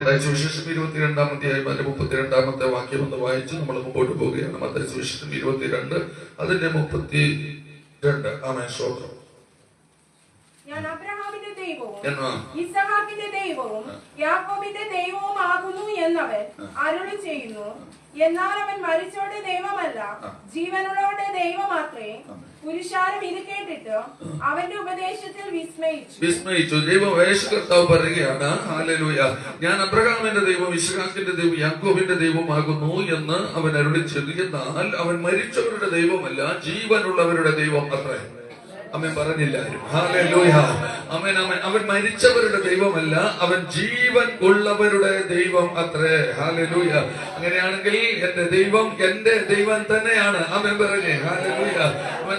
സുവിശേഷം 22-ാം അധ്യായം അതിന്റെ 32-ാമത്തെ വാക്യം ഒന്ന് വായിച്ച് നമ്മൾ മുമ്പോട്ട് പോവുകയാണ്. മത്തായി സുവിശേഷം 22 അതിന്റെ 32. ആമേൻ, സ്തോത്രം. ഞാൻ അബ്രഹാമിന്റെ ദൈവവും ഇസ്ഹാക്കിന്റെ ദൈവവും യാക്കോബിന്റെ ദൈവവും ആകുന്നു എന്നവൻ അരുളി ചെയ്യുന്നു. എന്നാൽ അവൻ മരിച്ചവരുടെ ദൈവമല്ല, ജീവനുള്ളവരുടെ ദൈവമാത്രേ. പുരുഷാരം ഇത് കേട്ടിട്ട് അവന്റെ ഉപദേശത്തിൽ വിസ്മയിച്ചു. ദൈവം യേശുകർത്താവ് പറയുകയാണ്, ഹല്ലേലൂയ, ഞാൻ അബ്രഹാമിന്റെ ദൈവം ഇസ്ഹാക്കിന്റെ ദൈവം യാക്കോബിന്റെ ദൈവമാകുന്നു എന്ന് അവൻ അരുളി ചെയ്തു. എന്നാൽ അവൻ മരിച്ചവരുടെ ദൈവമല്ല, ജീവനുള്ളവരുടെ ദൈവം അത്രേ. അമ്മൻ പറഞ്ഞില്ല ആരും. ഹല്ലേലൂയ, ആമേൻ, ആമേൻ. അവൻ മരിച്ചവരുടെ ദൈവമല്ല, അവൻ ജീവൻ ഉള്ളവരുടെ ദൈവം അത്രേ. ഹല്ലേലൂയ. അങ്ങനെയാണെങ്കിൽ എന്റെ ദൈവം എന്റെ ദൈവം തന്നെയാണ്. ആമേൻ പറഞ്ഞേ. ഹല്ലേലൂയ.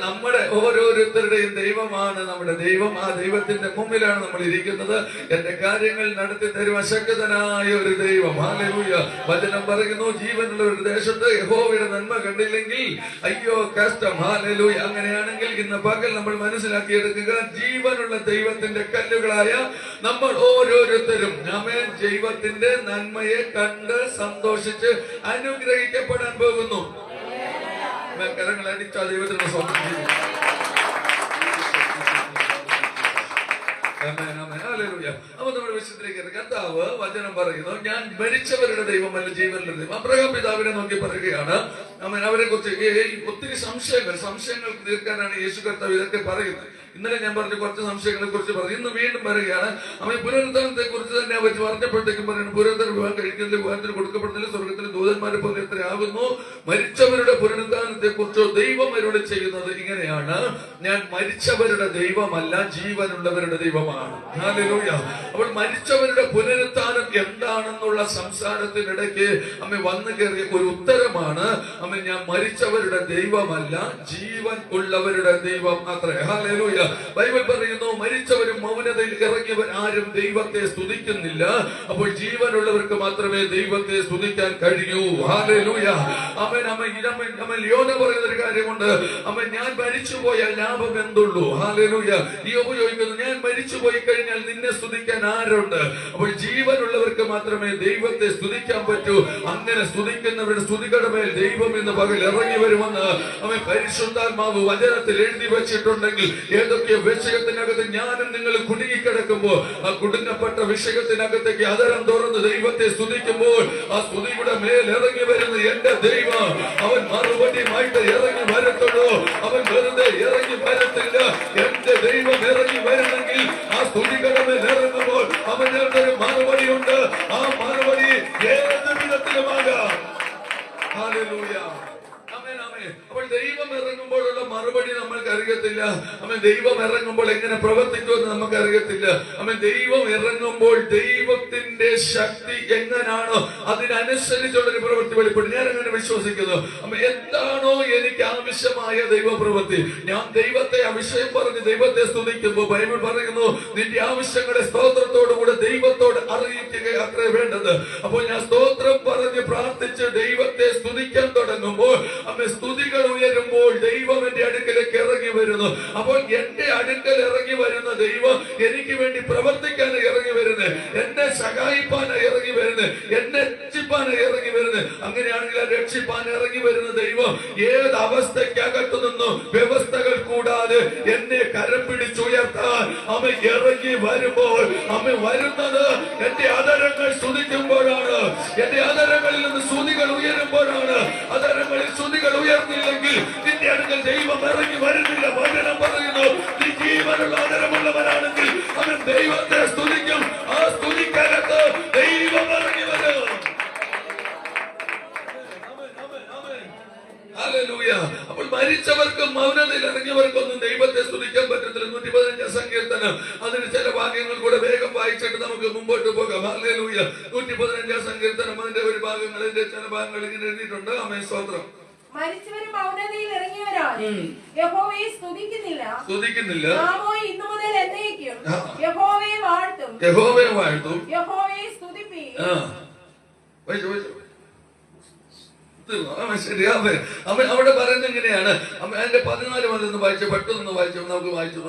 നമ്മുടെ ഓരോരുത്തരുടെയും ദൈവമാണ് നമ്മുടെ ദൈവം. ആ ദൈവത്തിന്റെ മുമ്പിലാണ് നമ്മൾ ഇരിക്കുന്നത്. എന്റെ കാര്യങ്ങൾ നടത്തി തരും അശക്തനായ ഒരു ദൈവം. ഹല്ലേലൂയ. വചനം പറയുന്നു, ജീവനുള്ള ഒരു ദേശത്ത് യഹോവയുടെ നന്മ കണ്ടില്ലെങ്കിൽ അയ്യോ കഷ്ടം. ഹല്ലേലൂയ. അങ്ങനെയാണെങ്കിൽ ഇന്ന് പകൽ നമ്മൾ മനസ്സിലാക്കിയെടുക്കുക, ജീവനുള്ള ദൈവത്തിന്റെ കല്ലുകളായ നമ്മൾ ഓരോരുത്തരും ആമേൻ ദൈവത്തിന്റെ നന്മയെ കണ്ട് സന്തോഷിച്ച് അനുഗ്രഹിക്കപ്പെടാൻ പോകുന്നു. കരങ്ങൾ അടിച്ചാൽ ദൈവത്തിന്റെ സ്വന്തം ചെയ്യും. അപ്പൊ നമ്മുടെ വിശുദ്ധിലേക്ക് കർത്താവ് വചനം പറയുന്നു, ഞാൻ മരിച്ചവരുടെ ദൈവമല്ല, ജീവനുള്ള ദൈവം. അബ്രഹാം പിതാവിനെ നോക്കി പറയുകയാണ്. അവരെ കുറിച്ച് ഒത്തിരി സംശയങ്ങൾ തീർക്കാനാണ് യേശു കർത്താവ് ഇതൊക്കെ പറയുന്നത്. ഇന്നലെ ഞാൻ പറഞ്ഞ കുറച്ച് സംശയങ്ങളെ കുറിച്ച് പറഞ്ഞു. ഇന്ന് വീണ്ടും പറയുകയാണ്. അവൻ പുനരുദ്ധാനത്തെ കുറിച്ച് തന്നെ അവർ പറഞ്ഞപ്പോഴത്തേക്കും പറയുന്നു, പുനരുദ്ധാനം വിവാഹം കഴിക്കുന്നില്ല, വിവാഹത്തിന് കൊടുക്കപ്പെടുന്നില്ല, സ്വർഗത്തിലെ ദൂതന്മാരെ പോലെ എത്രയാകുന്നു. മരിച്ചവരുടെ പുനരുദ്ധാനത്തെ കുറിച്ചോ ദൈവം അരുളി ചെയ്യുന്നത് ഇങ്ങനെയാണ്, ഞാൻ മരിച്ചവരുടെ ദൈവമല്ല, ജീവനുള്ളവരുടെ ദൈവമാണ്. ഹല്ലേലൂയ. അപ്പോൾ മരിച്ചവരുടെ പുനരുദ്ധാനം എന്താണെന്നുള്ള സംസാരത്തിനിടയ്ക്ക് അമ്മ വന്നു കയറിയ ഒരു ഉത്തരമാണ്, അമ്മ ഞാൻ മരിച്ചവരുടെ ദൈവമല്ല, ജീവൻ ഉള്ളവരുടെ ദൈവം അത്രേ. ഹല്ലേലൂയ. ബൈബിൾ പറയുന്നു, മരിച്ചവരും മൗനതയിൽ ഇറങ്ങിയവർ ആരും ദൈവത്തെ സ്തുതിക്കുന്നില്ല. അപ്പോൾ ജീവനുള്ളവർക്ക് മാത്രമേ ദൈവത്തെ സ്തുതിക്കാൻ കഴിയൂ. ഹല്ലേലൂയ. ആമേൻ, ആമേൻ. യോന പറയുന്ന ഒരു കാര്യമുണ്ട്, ആമേൻ, ഞാൻ മരിച്ചുപോയാൽ ലാഭം എന്തുള്ളൂ. ഹല്ലേലൂയ. ഈ ഉപയോഗിക്കുന്നു, ഞാൻ മരിച്ചുപോയി കഴിഞ്ഞാൽ നിന്നെ സ്തുതിക്കാൻ ആരുണ്ട്. അപ്പോൾ ജീവനുള്ളവർക്ക് മാത്രമേ ദൈവത്തെ സ്തുതിക്കാൻ പറ്റൂ. അങ്ങനെ സ്തുതിക്കുന്നവരുടെ സ്തുതികളുടെ മേൽ ദൈവം ഇന്ന് പകൽ ഇറങ്ങി വരുമെന്ന് അവൻ പരിശുദ്ധാത്മാവ് വചനത്തിൽ എഴുതി വെച്ചിട്ടുണ്ടെങ്കിൽ, ഏതൊക്കെ വിഷയത്തിനകത്ത് ഞാനും നിങ്ങൾ കുടുങ്ങിക്കിടക്കുമ്പോൾ ആ കുടുങ്ങപ്പെട്ട വിഷയത്തിനകത്തേക്ക് അതരം തുറന്ന് ദൈവത്തെ സ്തുതിക്കുമ്പോൾ ആ സ്തുതിയുടെ മേൽ ഇറങ്ങി വരുന്ന എന്റെ ദൈവം, അവൻ മറുപടിയുമായിട്ട് ഇറങ്ങി വരത്തുള്ളൂ. അവൻ വെറുതെ ഇറങ്ങി വരത്തില്ല. എന്റെ ദൈവം ഇറങ്ങി വരുന്നെങ്കിൽ ആ സ്തുതികളുടെ മേൽ ഇറങ്ങുമ്പോൾ അവനൊരു മറുപടിയുണ്ട്. ആ മറുപടി ഏത് വിധത്തിലുമാകാം. ഹല്ലേലൂയ. അപ്പോൾ ദൈവം ഇറങ്ങുമ്പോഴുള്ള മറുപടി നമ്മൾക്ക് അറിയത്തില്ല. ദൈവം ഇറങ്ങുമ്പോൾ എങ്ങനെ പ്രവർത്തിക്കുമെന്ന് നമുക്ക് അറിയത്തില്ല. ദൈവം ഇറങ്ങുമ്പോൾ ദൈവത്തിന്റെ ശക്തി എങ്ങനാണോ അതിനനുസരിച്ചുള്ളൊരു പ്രവൃത്തി വെളിപ്പെടും. ഞാൻ അങ്ങനെ വിശ്വസിക്കുന്നു. എന്താണോ എനിക്ക് ആവശ്യമായ ദൈവപ്രവൃത്തി, ഞാൻ ദൈവത്തെ ആ വിഷയം പറഞ്ഞ് ദൈവത്തെ സ്തുതിക്കുമ്പോൾ ബൈബിൾ പറയുന്നു, നിന്റെ ആവശ്യങ്ങളെ സ്തോത്രത്തോടുകൂടെ ദൈവത്തോട് അറിയിക്കുക അത്രേ വേണ്ടത്. അപ്പോൾ ഞാൻ സ്തോത്രം പറഞ്ഞ് പ്രാർത്ഥിച്ച് ദൈവത്തെ സ്തുതിക്കാൻ തുടങ്ങുമ്പോൾ സ്തുതികൾ ഉയരുമ്പോൾ ദൈവം എന്റെ അടുക്കലേക്ക് ഇറങ്ങി വരുന്നു. അപ്പോൾ എന്റെ അടുക്കൽ ഇറങ്ങി വരുന്ന ദൈവം എനിക്ക് വേണ്ടി പ്രവർത്തിക്കാൻ ഇറങ്ങി വരുന്നത്, എന്നെ സഹായിപ്പാൻ ഇറങ്ങി വരുന്നത്, എന്നെ രക്ഷിപ്പാൻ ഇറങ്ങി വരുന്നത്. അങ്ങനെയാണെങ്കിൽ രക്ഷിപ്പാൻ ഇറങ്ങി വരുന്ന ദൈവം ഏത് അവസ്ഥയ്ക്കകത്തു നിന്നും വ്യവസ്ഥകൾ കൂടാതെ എന്നെ കരം പിടിച്ചുയർത്താൻ അമ്മ ഇറങ്ങി വരുമ്പോൾ, അമ്മ വരുന്നത് എന്റെ അതരങ്ങൾ സ്തുതിക്കുമ്പോഴാണ്. എന്റെ അതരങ്ങളിൽ നിന്ന് സ്തുതികൾ ഉയരുമ്പോഴാണ്. അതരങ്ങളിൽ സ്തുതികൾ ഉയർന്നില്ലെങ്കിൽ നിന്റെ അടുക്കൽ ദൈവം ഇറങ്ങി വരുന്നില്ല. വചനം പറയുന്നു, നീ ജീവനുള്ള ആദരമുള്ളവരാണെങ്കിൽ അവൻ ദൈവത്തെ സ്തുതിക്കും. ആ സ്തുതിക്കകത്ത് ദൈവം ഇറങ്ങി വരും. ഹല്ലേലൂയ. അപ്പോൾ മരിച്ചവർക്കും മൗനതയിൽ ഇറങ്ങിയവർക്കൊന്നും ദൈവത്തെ സ്തുതിക്കാൻ പറ്റത്തില്ല. 115 സങ്കീർത്തനം, അതിന് ചില ഭാഗങ്ങൾ കൂടെ വേഗം വായിച്ചിട്ട് നമുക്ക് മുമ്പോട്ട് പോകാം. ഹല്ലേലൂയ. 115 സങ്കീർത്തനം, അതിന്റെ ഒരു ഭാഗങ്ങൾ, ചില ഭാഗങ്ങൾ ഇങ്ങനെ എഴുതിയിട്ടുണ്ട്. ആമേൻ, സ്തോത്രം. മരിച്ചവരും മൗനതയിൽ ഇറങ്ങിയവരാണ്, യഹോവയെ സ്തുതിക്കുന്നില്ല. നാമോ ഇന്നു മുതൽ എന്നേക്കും യഹോവയെ വാഴ്ത്തും. യഹോവയെ സ്തുതിപ്പീൻ. ശരിയാവേ. അവൻ അവിടെ പറയുന്നത് എങ്ങനെയാണ്? അതിന്റെ 14 മുതൽ വായിച്ച പെട്ടെന്ന് വായിച്ചു, നമുക്ക് വായിച്ചു.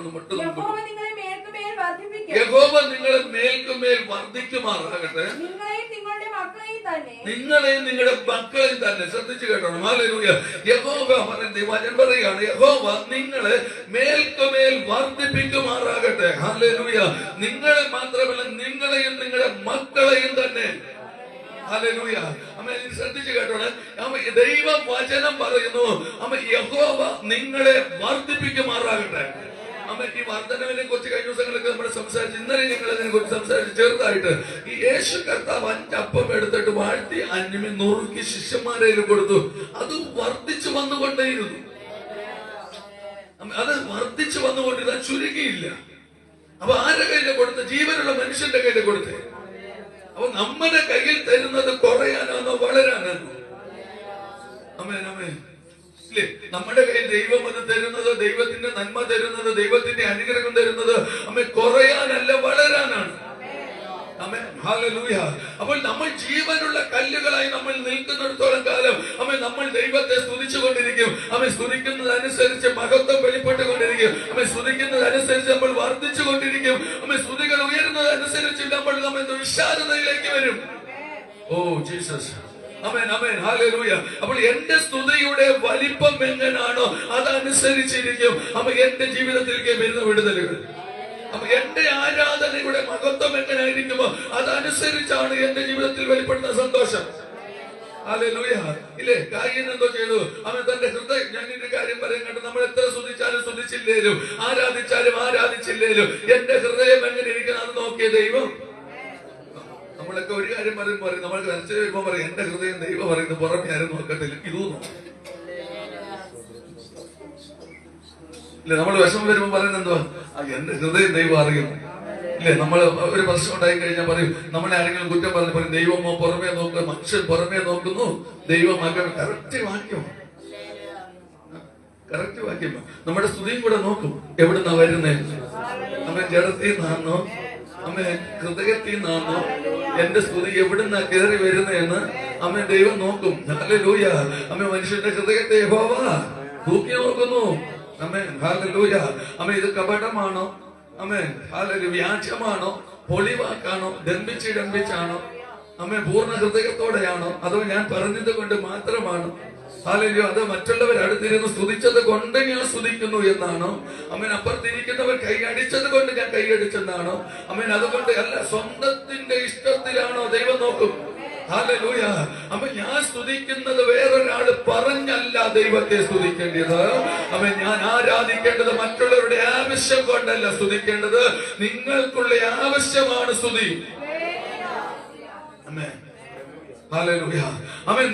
യഹോവ നിങ്ങളെ മേൽക്കുമേൽ വർദ്ധിപ്പിക്കും. യഹോവ നിങ്ങളെ മേൽക്കുമേൽ വർദ്ധിക്കുമാറാകട്ടെ. നിങ്ങളെയും നിങ്ങളുടെ മക്കളെയും തന്നെ. നിങ്ങളെയും നിങ്ങളുടെ മക്കളെയും തന്നെ. ശ്രദ്ധിച്ചു കേട്ടോണം. ഹല്ലേലൂയ. യഹോവ വചനം പറയുകയാണ്, യഹോവ നിങ്ങളെ മേൽക്കുമേൽ വർദ്ധിപ്പിക്കുമാറാകട്ടെ. ഹല്ലേലൂയ. നിങ്ങളെ മാത്രമല്ല, നിങ്ങളെയും നിങ്ങളുടെ മക്കളെയും തന്നെ. ഹല്ലേലൂയ. ആമേൻ. ശ്രദ്ധിച്ചു കേട്ടോണേ. ദൈവം വചനം പറയുന്നു, യഹോവ നിങ്ങളെ വർദ്ധിപ്പിക്കുമാറാകട്ടെ. ഈ വർദ്ധനവിനെ കുറിച്ച് കഴിഞ്ഞ ദിവസങ്ങളൊക്കെ നമ്മൾ സംസാരിച്ചു. ഇന്നലെ ഞങ്ങൾ അതിനെ കുറിച്ച് സംസാരിച്ച് ചെറുതായിട്ട്. ഈ യേശു കർത്താവ് 5 അപ്പം എടുത്തിട്ട് വാഴ്ത്തി 5 നുറുക്കി ശിഷ്യന്മാരെ കൊടുത്തു. അത് വർദ്ധിച്ചു വന്നുകൊണ്ടേയിരുന്നു. അത് വർദ്ധിച്ചു വന്നുകൊണ്ടിരുന്ന ചുരുങ്ങിയില്ല. അപ്പൊ ആരുടെ കയ്യിലെ കൊടുത്ത്? ജീവനുള്ള മനുഷ്യന്റെ കയ്യിലെ കൊടുത്തേ. അപ്പൊ നമ്മുടെ കയ്യിൽ തരുന്നത് കുറയാനാണോ വളരാനാണോ? ആമേൻ ആമേൻ. ഇല്ലേ? നമ്മുടെ കയ്യിൽ ദൈവം അത് തരുന്നത്, ദൈവത്തിന്റെ നന്മ തരുന്നത്, ദൈവത്തിന്റെ അനുഗ്രഹം തരുന്നത് കുറയാനല്ല, വളരാനാണ്. ആമേൻ. ഹല്ലേലൂയ. അപ്പോൾ നമ്മൾ ജീവനുള്ള കല്ലുകളായി നമ്മൾ നിൽക്കുന്നിടത്തോളം കാലം നമ്മൾ ദൈവത്തെ സ്തുതിച്ചുകൊണ്ടിരിക്കും. സ്തുതിക്കുന്നതനുസരിച്ച് മഹത്വം വെളിപ്പെട്ടുകൊണ്ടിരിക്കും. സ്തുതിക്കുന്നതനുസരിച്ച് നമ്മൾ വർദ്ധിച്ചുകൊണ്ടിരിക്കും. സ്തുതികൾ ഉയരുന്നതനുസരിച്ച് നമ്മൾ വിശാലതയിലേക്ക് വരും. Oh Jesus. ആമേൻ ആമേൻ. ഹല്ലേലൂയ. അപ്പോൾ എന്റെ സ്തുതിയുടെ വലിപ്പം എങ്ങനാണോ അതനുസരിച്ചിരിക്കും എന്റെ ജീവിതത്തിലേക്ക് വരുന്ന വിടുതലുകൾ. അപ്പൊ എന്റെ ആരാധനയുടെ മഹത്വം എങ്ങനെയായിരിക്കുമോ അതനുസരിച്ചാണ് എന്റെ ജീവിതത്തിൽ വെളിപ്പെടുന്ന സന്തോഷം. ഹല്ലേലൂയ. ഇല്ലേ? കായീൻ എന്തോ ചെയ്തു? അവൻ തന്റെ ഹൃദയം, ഞാൻ ഇതിന്റെ കാര്യം പറയാൻ കണ്ടു, നമ്മൾ എത്ര സ്തുതിച്ചാലും സ്തുതിച്ചില്ലേലും ആരാധിച്ചാലും ആരാധിച്ചില്ലേലും എന്റെ ഹൃദയം എങ്ങനെ ഇരിക്കണം അത് നോക്കിയ ദൈവം. നമ്മളൊക്കെ ഒരു കാര്യം പറയും, നമ്മൾക്ക് മനസ്സിൽ വരുമ്പോ പറയും എന്റെ ഹൃദയം ദൈവം പറയുന്നു, പുറമെ ആരും നോക്കത്തില്ല. ഇതൊന്നും ഇല്ലേ? നമ്മൾ വിഷമം വരുമ്പോ പറയുന്നത് എന്തുവാ? എന്റെ ഹൃദയം ദൈവം അറിയുന്നു. ഇല്ലേ? നമ്മൾ ഒരു പ്രശ്നം ഉണ്ടായി കഴിഞ്ഞാൽ പറയും, നമ്മളെ ആരെങ്കിലും കുറ്റം പറഞ്ഞ് പറയും ദൈവമോ പുറമേ നോക്കുക, മനുഷ്യൻ പുറമേ നോക്കുന്നു, ദൈവം കറക്റ്റ് വാക്യം. കറക്റ്റ് വാക്യം. നമ്മുടെ സ്തുതിയും കൂടെ നോക്കും എവിടുന്നാ വരുന്നേ. നമ്മൾ ജഡത്തിൽ നിന്നാണോ ഹൃദയത്തിൽ നിന്നാണോ എന്റെ സ്തുതി എവിടുന്നാ കയറി വരുന്നതെന്ന് ദൈവം നോക്കും. ഹല്ലേലൂയ. മനുഷ്യന്റെ ഹൃദയത്തെ യഹോവ തൂക്കി നോക്കുന്നു. ആമേൻ. ഹല്ലേലൂയ. ഇത് കപടമാണോ? ആമേൻ. ഹല്ലേലൂയ. വ്യാജമാണോ? പൊളിവാക്കാണോ? ഡംബിച്ചാണോ? പൂർണ്ണ ഹൃദയത്തോടെയാണോ? അതോ ഞാൻ പറഞ്ഞത് കൊണ്ട് മാത്രമാണോ? ഹല്ലേലൂയ. അത് മറ്റുള്ളവർ അടുത്തിരുന്ന് സ്തുതിച്ചത് കൊണ്ട് ഞാൻ സ്തുതിക്കുന്നു എന്നാണോ? അപ്പുറത്തിരിക്കുന്നവർ കൈയടിച്ചത് കൊണ്ട് ഞാൻ കൈയടിച്ചെന്നാണോ? അതുകൊണ്ട് അല്ല, സ്വന്തത്തിന്റെ ഇഷ്ടത്തിലാണോ? ദൈവം നോക്കും. ഹല്ലേലൂയ. ഞാൻ സ്തുതിക്കുന്നത് വേറൊരാള് പറഞ്ഞല്ല ദൈവത്തെ സ്തുതിക്കേണ്ടത്. ഞാൻ ആരാധിക്കേണ്ടത് മറ്റുള്ളവരുടെ ആവശ്യം കൊണ്ടല്ല സ്തുതിക്കേണ്ടത്, നിങ്ങൾക്കുള്ള ആവശ്യമാണ് സ്തുതി. ആമേൻ. ഹല്ലേലൂയ.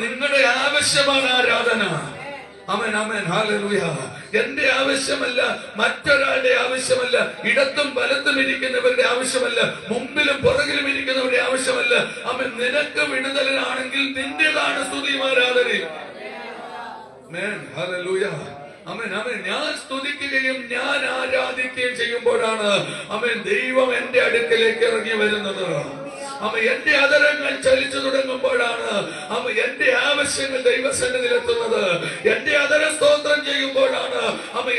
നിങ്ങളുടെ ആവശ്യമാണ് ആരാധന. ആമേൻ ആമേൻ. ഹല്ലേലൂയ. എന്റെ ആവശ്യമല്ല, മറ്റൊരാളുടെ ആവശ്യമല്ല, ഇടത്തും വലത്തും ഇരിക്കുന്നവരുടെ ആവശ്യമല്ല, മുമ്പിലും പുറകിലും ഇരിക്കുന്നവരുടെ ആവശ്യമല്ല. നിനക്ക് വിടുതലാണെങ്കിൽ നിന്റേതാണ് സ്തുതിയും ആരാധനയും. ആമേൻ. ഹല്ലേലൂയ. ഞാൻ സ്തുതിക്കുകയും ഞാൻ ആരാധിക്കുകയും ചെയ്യുമ്പോഴാണ് ദൈവം എന്റെ അടുക്കലേക്ക് ഇറങ്ങി വരുന്നത്. എന്റെ അതരങ്ങൾ ചലിച്ചു തുടങ്ങുമ്പോഴാണ് എന്റെ ആവശ്യങ്ങൾ ദൈവസന്നിധിയിലെത്തുന്നത്. എന്റെ അതര സ്തോത്രം ചെയ്യുമ്പോഴാണ്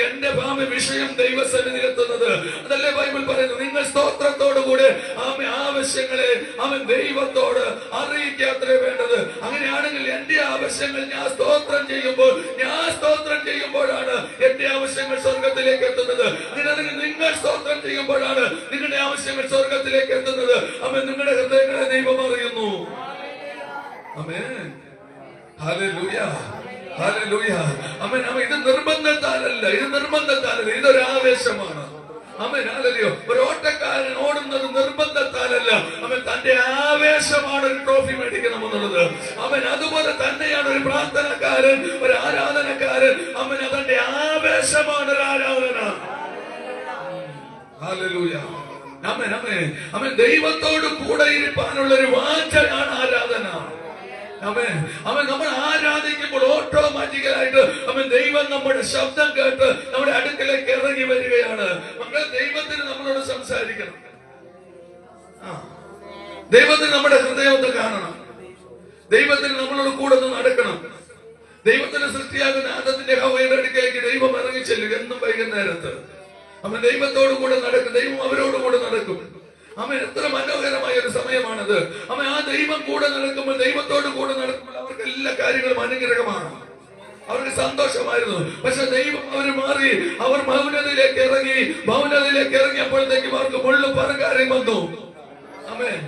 എന്റെ വിഷയം ദൈവസന്നിധിയിലെത്തുന്നത്. അതല്ലേ ബൈബിൾ പറയുന്നത്, നിങ്ങൾ സ്തോത്രത്തോടുകൂടെ ആവശ്യങ്ങളെ ദൈവത്തോട് അറിയിക്കാത്രേ വേണ്ടത്. അങ്ങനെയാണെങ്കിൽ എന്റെ ആവശ്യങ്ങൾ ഞാൻ സ്തോത്രം ചെയ്യുമ്പോഴാണ് എന്റെ ആവശ്യങ്ങൾ സ്വർഗത്തിലേക്ക് എത്തുന്നത്. അങ്ങനെയാണെങ്കിൽ നിങ്ങൾ സ്തോത്രം ചെയ്യുമ്പോഴാണ് നിങ്ങളുടെ ആവശ്യങ്ങൾ സ്വർഗത്തിലേക്ക് എത്തുന്നത്. നിങ്ങളുടെ ഹൃദയങ്ങളെ ദൈവം അറിയുന്നു. ആമേൻ. ഹല്ലേലൂയ. ഹല്ലേലൂയ. ഇത് നിർബന്ധത്താലല്ല, ഇതൊരു ആവേശമാണ്. ഹല്ലേലൂയ. ഒരു ഓട്ടക്കാരൻ ഓടുന്നത് നിർബന്ധത്താലല്ല, തന്റെ ആവേശമാണ് ഒരു ട്രോഫി മേടിക്കണമെന്നുള്ളത്. അതുപോലെ തന്നെയാണ് ഒരു പ്രാർത്ഥനക്കാരൻ, ഒരു ആരാധനക്കാരൻ. തന്റെ ആവേശമാണ് ഒരു ആരാധന. ഹല്ലേലൂയ. ദൈവത്തോട് കൂടെ ഇരിപ്പാനുള്ള ഒരു വാഞ്ചയാണ് ആരാധന. നമ്മൾ ആരാധിക്കുമ്പോൾ ഓട്ടോമാറ്റിക്കലായിട്ട് ദൈവം നമ്മുടെ ശബ്ദം കേട്ട് നമ്മുടെ അടുക്കലേക്ക് ഇറങ്ങി വരികയാണ്. ദൈവത്തിന് നമ്മളോട് സംസാരിക്കണം. ദൈവത്തിന് നമ്മുടെ ഹൃദയത്തെ കാണണം. ദൈവത്തിന് നമ്മളോട് കൂടെ നടക്കണം. ദൈവത്തിന്റെ സൃഷ്ടിയാകുന്ന ആദത്തിന്റെ ഹവ്വയുടെ അടുക്കലേക്ക് ദൈവം ഇറങ്ങി ചെല്ലുക എന്നും വൈകുന്നേരത്ത്. അവൻ ദൈവത്തോടു കൂടെ നടക്കും, ദൈവം അവരോട് കൂടെ നടക്കും. അവൻ എത്ര മനോഹരമായ ഒരു സമയമാണത്. അവൻ ആ ദൈവം കൂടെ നടക്കുമ്പോൾ, ദൈവത്തോട് കൂടെ നടക്കുമ്പോൾ അവർക്ക് എല്ലാ കാര്യങ്ങളും അനുഗ്രഹമാണ്, അവർക്ക് സന്തോഷമായിരുന്നു. പക്ഷെ ദൈവം അവര് മാറി, അവർ മൗനതയിലേക്ക് ഇറങ്ങിയപ്പോഴത്തേക്കും അവർക്ക് മുള്ളും പറക്കാരെയും വന്നു. ആമേൻ,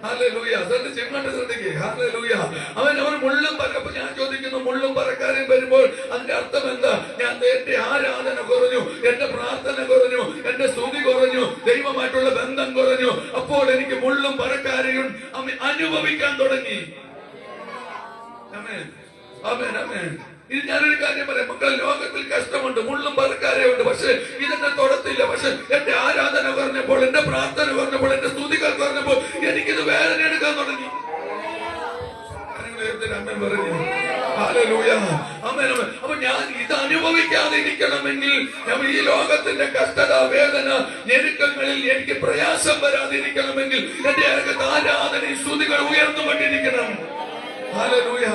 ഹല്ലേലൂയ. ശ്രദ്ധിക്കുക, ഹല്ലേലൂയ. അവർ മുള്ളും പറ. ഞാൻ ചോദിക്കുന്നു, മുള്ളും പറക്കാരെയും വരുമ്പോൾ അതിന്റെ അർത്ഥം എന്താ? എന്റെ ആരാധന കുറഞ്ഞു, എന്റെ പ്രാർത്ഥന കുറഞ്ഞു, എന്റെ സ്തുതി കുറഞ്ഞു, ദൈവമായിട്ടുള്ള ബന്ധം കുറഞ്ഞു. അപ്പോൾ എനിക്ക് മുള്ളും പറക്കാരെയും അനുഭവിക്കാൻ തുടങ്ങി. ആമേൻ, ആമേൻ, ആമേൻ. ഇത് ഞാനൊരു കാര്യം പറയാം, മക്കൾ, ലോകത്തിൽ കഷ്ടമുണ്ട്, മുള്ളും പറക്കാരെയുണ്ട്. പക്ഷെ ഇതെന്നെ തൊടത്തില്ല. പക്ഷെ എന്റെ ആരാധന കുറഞ്ഞപ്പോൾ, എന്റെ പ്രാർത്ഥന കുറഞ്ഞപ്പോൾ, എന്റെ സ്തുതികൾ കുറഞ്ഞപ്പോൾ എനിക്കിത് വേദന എടുക്കാൻ തുടങ്ങി. അമ്മ പറഞ്ഞു, ഹല്ലേലൂയ, ആമേൻ, ആമേൻ. അപ്പൊ ഞാൻ ഇത് അനുഭവിക്കാതെ ഇരിക്കണമെങ്കിൽ, ഈ ലോകത്തിന്റെ കഷ്ടത, വേദന, ഞെരുക്കങ്ങളിൽ എനിക്ക് പ്രയാസം വരാതിരിക്കണമെങ്കിൽ എന്റെ അകത്ത് ആരാധനയും സ്തുതികൾ ഉയർന്നുകൊണ്ടിരിക്കണം. ഹല്ലേലൂയ,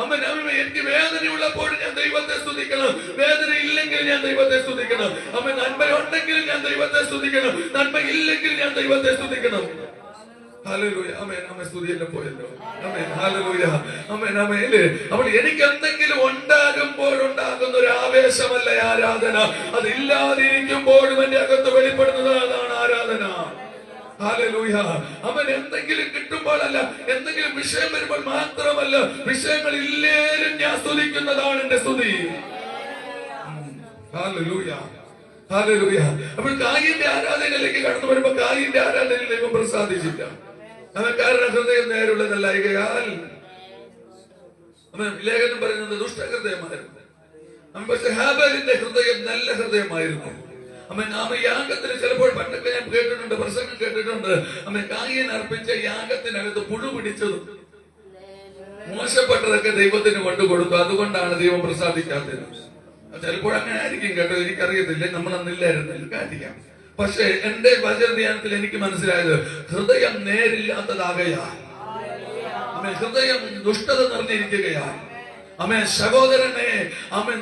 ആമേൻ, ആമേൻ. എനിക്ക് വേദനയുള്ളപ്പോൾ ഞാൻ ദൈവത്തെ സ്തുതിക്കണം, വേദന ഇല്ലെങ്കിൽ ഞാൻ ദൈവത്തെ സ്തുതിക്കണം. ആമേൻ, നന്മയുണ്ടെങ്കിൽ ഞാൻ ദൈവത്തെ സ്തുതിക്കണം, നന്മ ഇല്ലെങ്കിൽ ഞാൻ ദൈവത്തെ സ്തുതിക്കണം. ഹല്ലേലൂയ, ആമേൻ, ആമേൻ. സ്തുതിയെല്ലാം പോയല്ലോ. ആമേൻ, ഹല്ലേലൂയ, ആമേൻ, ആമേൻ. അപ്പോൾ എനിക്ക് എന്തെങ്കിലും ഉണ്ടാകുമ്പോഴുണ്ടാകുന്ന ഒരു ആവേശമല്ല ആരാധന, അതില്ലാതിരിക്കുമ്പോഴും എന്റെ അകത്ത് വെളിപ്പെടുന്നത് അതാണ് ആരാധന. ഹല്ലേലൂയ, അവൻ എന്തെങ്കിലും കിട്ടുമ്പോഴല്ല, എന്തെങ്കിലും വിഷയം വരുമ്പോൾ മാത്രമല്ല, വിഷയങ്ങൾ ഇല്ലേലും ഞാൻ സ്തുതിക്കുന്നതാണ് എന്റെ സ്തുതി. Hallelujah, hallelujah. അപ്പോൾ കായിന്റെ ആരാധനയിലേക്ക് കടന്നു വരുമ്പോ കായിന്റെ ആരാധനയിൽ ദൈവം പ്രസാദിച്ചില്ല. അവൻ കാരണം ഹൃദയം നേരുള്ളതല്ലായികയാൽ അവൻ ലേഖനം പറയുന്നത് ദുഷ്ടഹൃദയമായിരുന്നു. പക്ഷെ ഹാബേലിന്റെ ഹൃദയം നല്ല ഹൃദയമായിരുന്നു. അവൻ യാഗത്തിന് ചിലപ്പോൾ പണ്ടൊക്കെ ഞാൻ കേട്ടിട്ടുണ്ട്, പ്രസംഗം കേട്ടിട്ടുണ്ട്, അവൻ കായൻ അർപ്പിച്ച യാഗത്തിനകത്ത് പുഴു പിടിച്ചതും മോശപ്പെട്ടതൊക്കെ ദൈവത്തിന് കൊണ്ടുകൊടുത്തു. അതുകൊണ്ടാണ് ദൈവം പ്രസാദിക്കാത്തത്. ചിലപ്പോൾ അങ്ങനെ ആയിരിക്കും കേട്ടോ, എനിക്കറിയത്തില്ല, നമ്മളന്നില്ലായിരുന്നില്ല കാര്യം. പക്ഷെ എന്റെ വചനധ്യാനത്തിൽ എനിക്ക് മനസ്സിലായത് ഹൃദയം നേരില്ലാത്തതാകയാൽ, ഹൃദയം ദുഷ്ടത നിറഞ്ഞിരിക്കുകയാണ്. അമേ സഹോദരനെ, അവൻ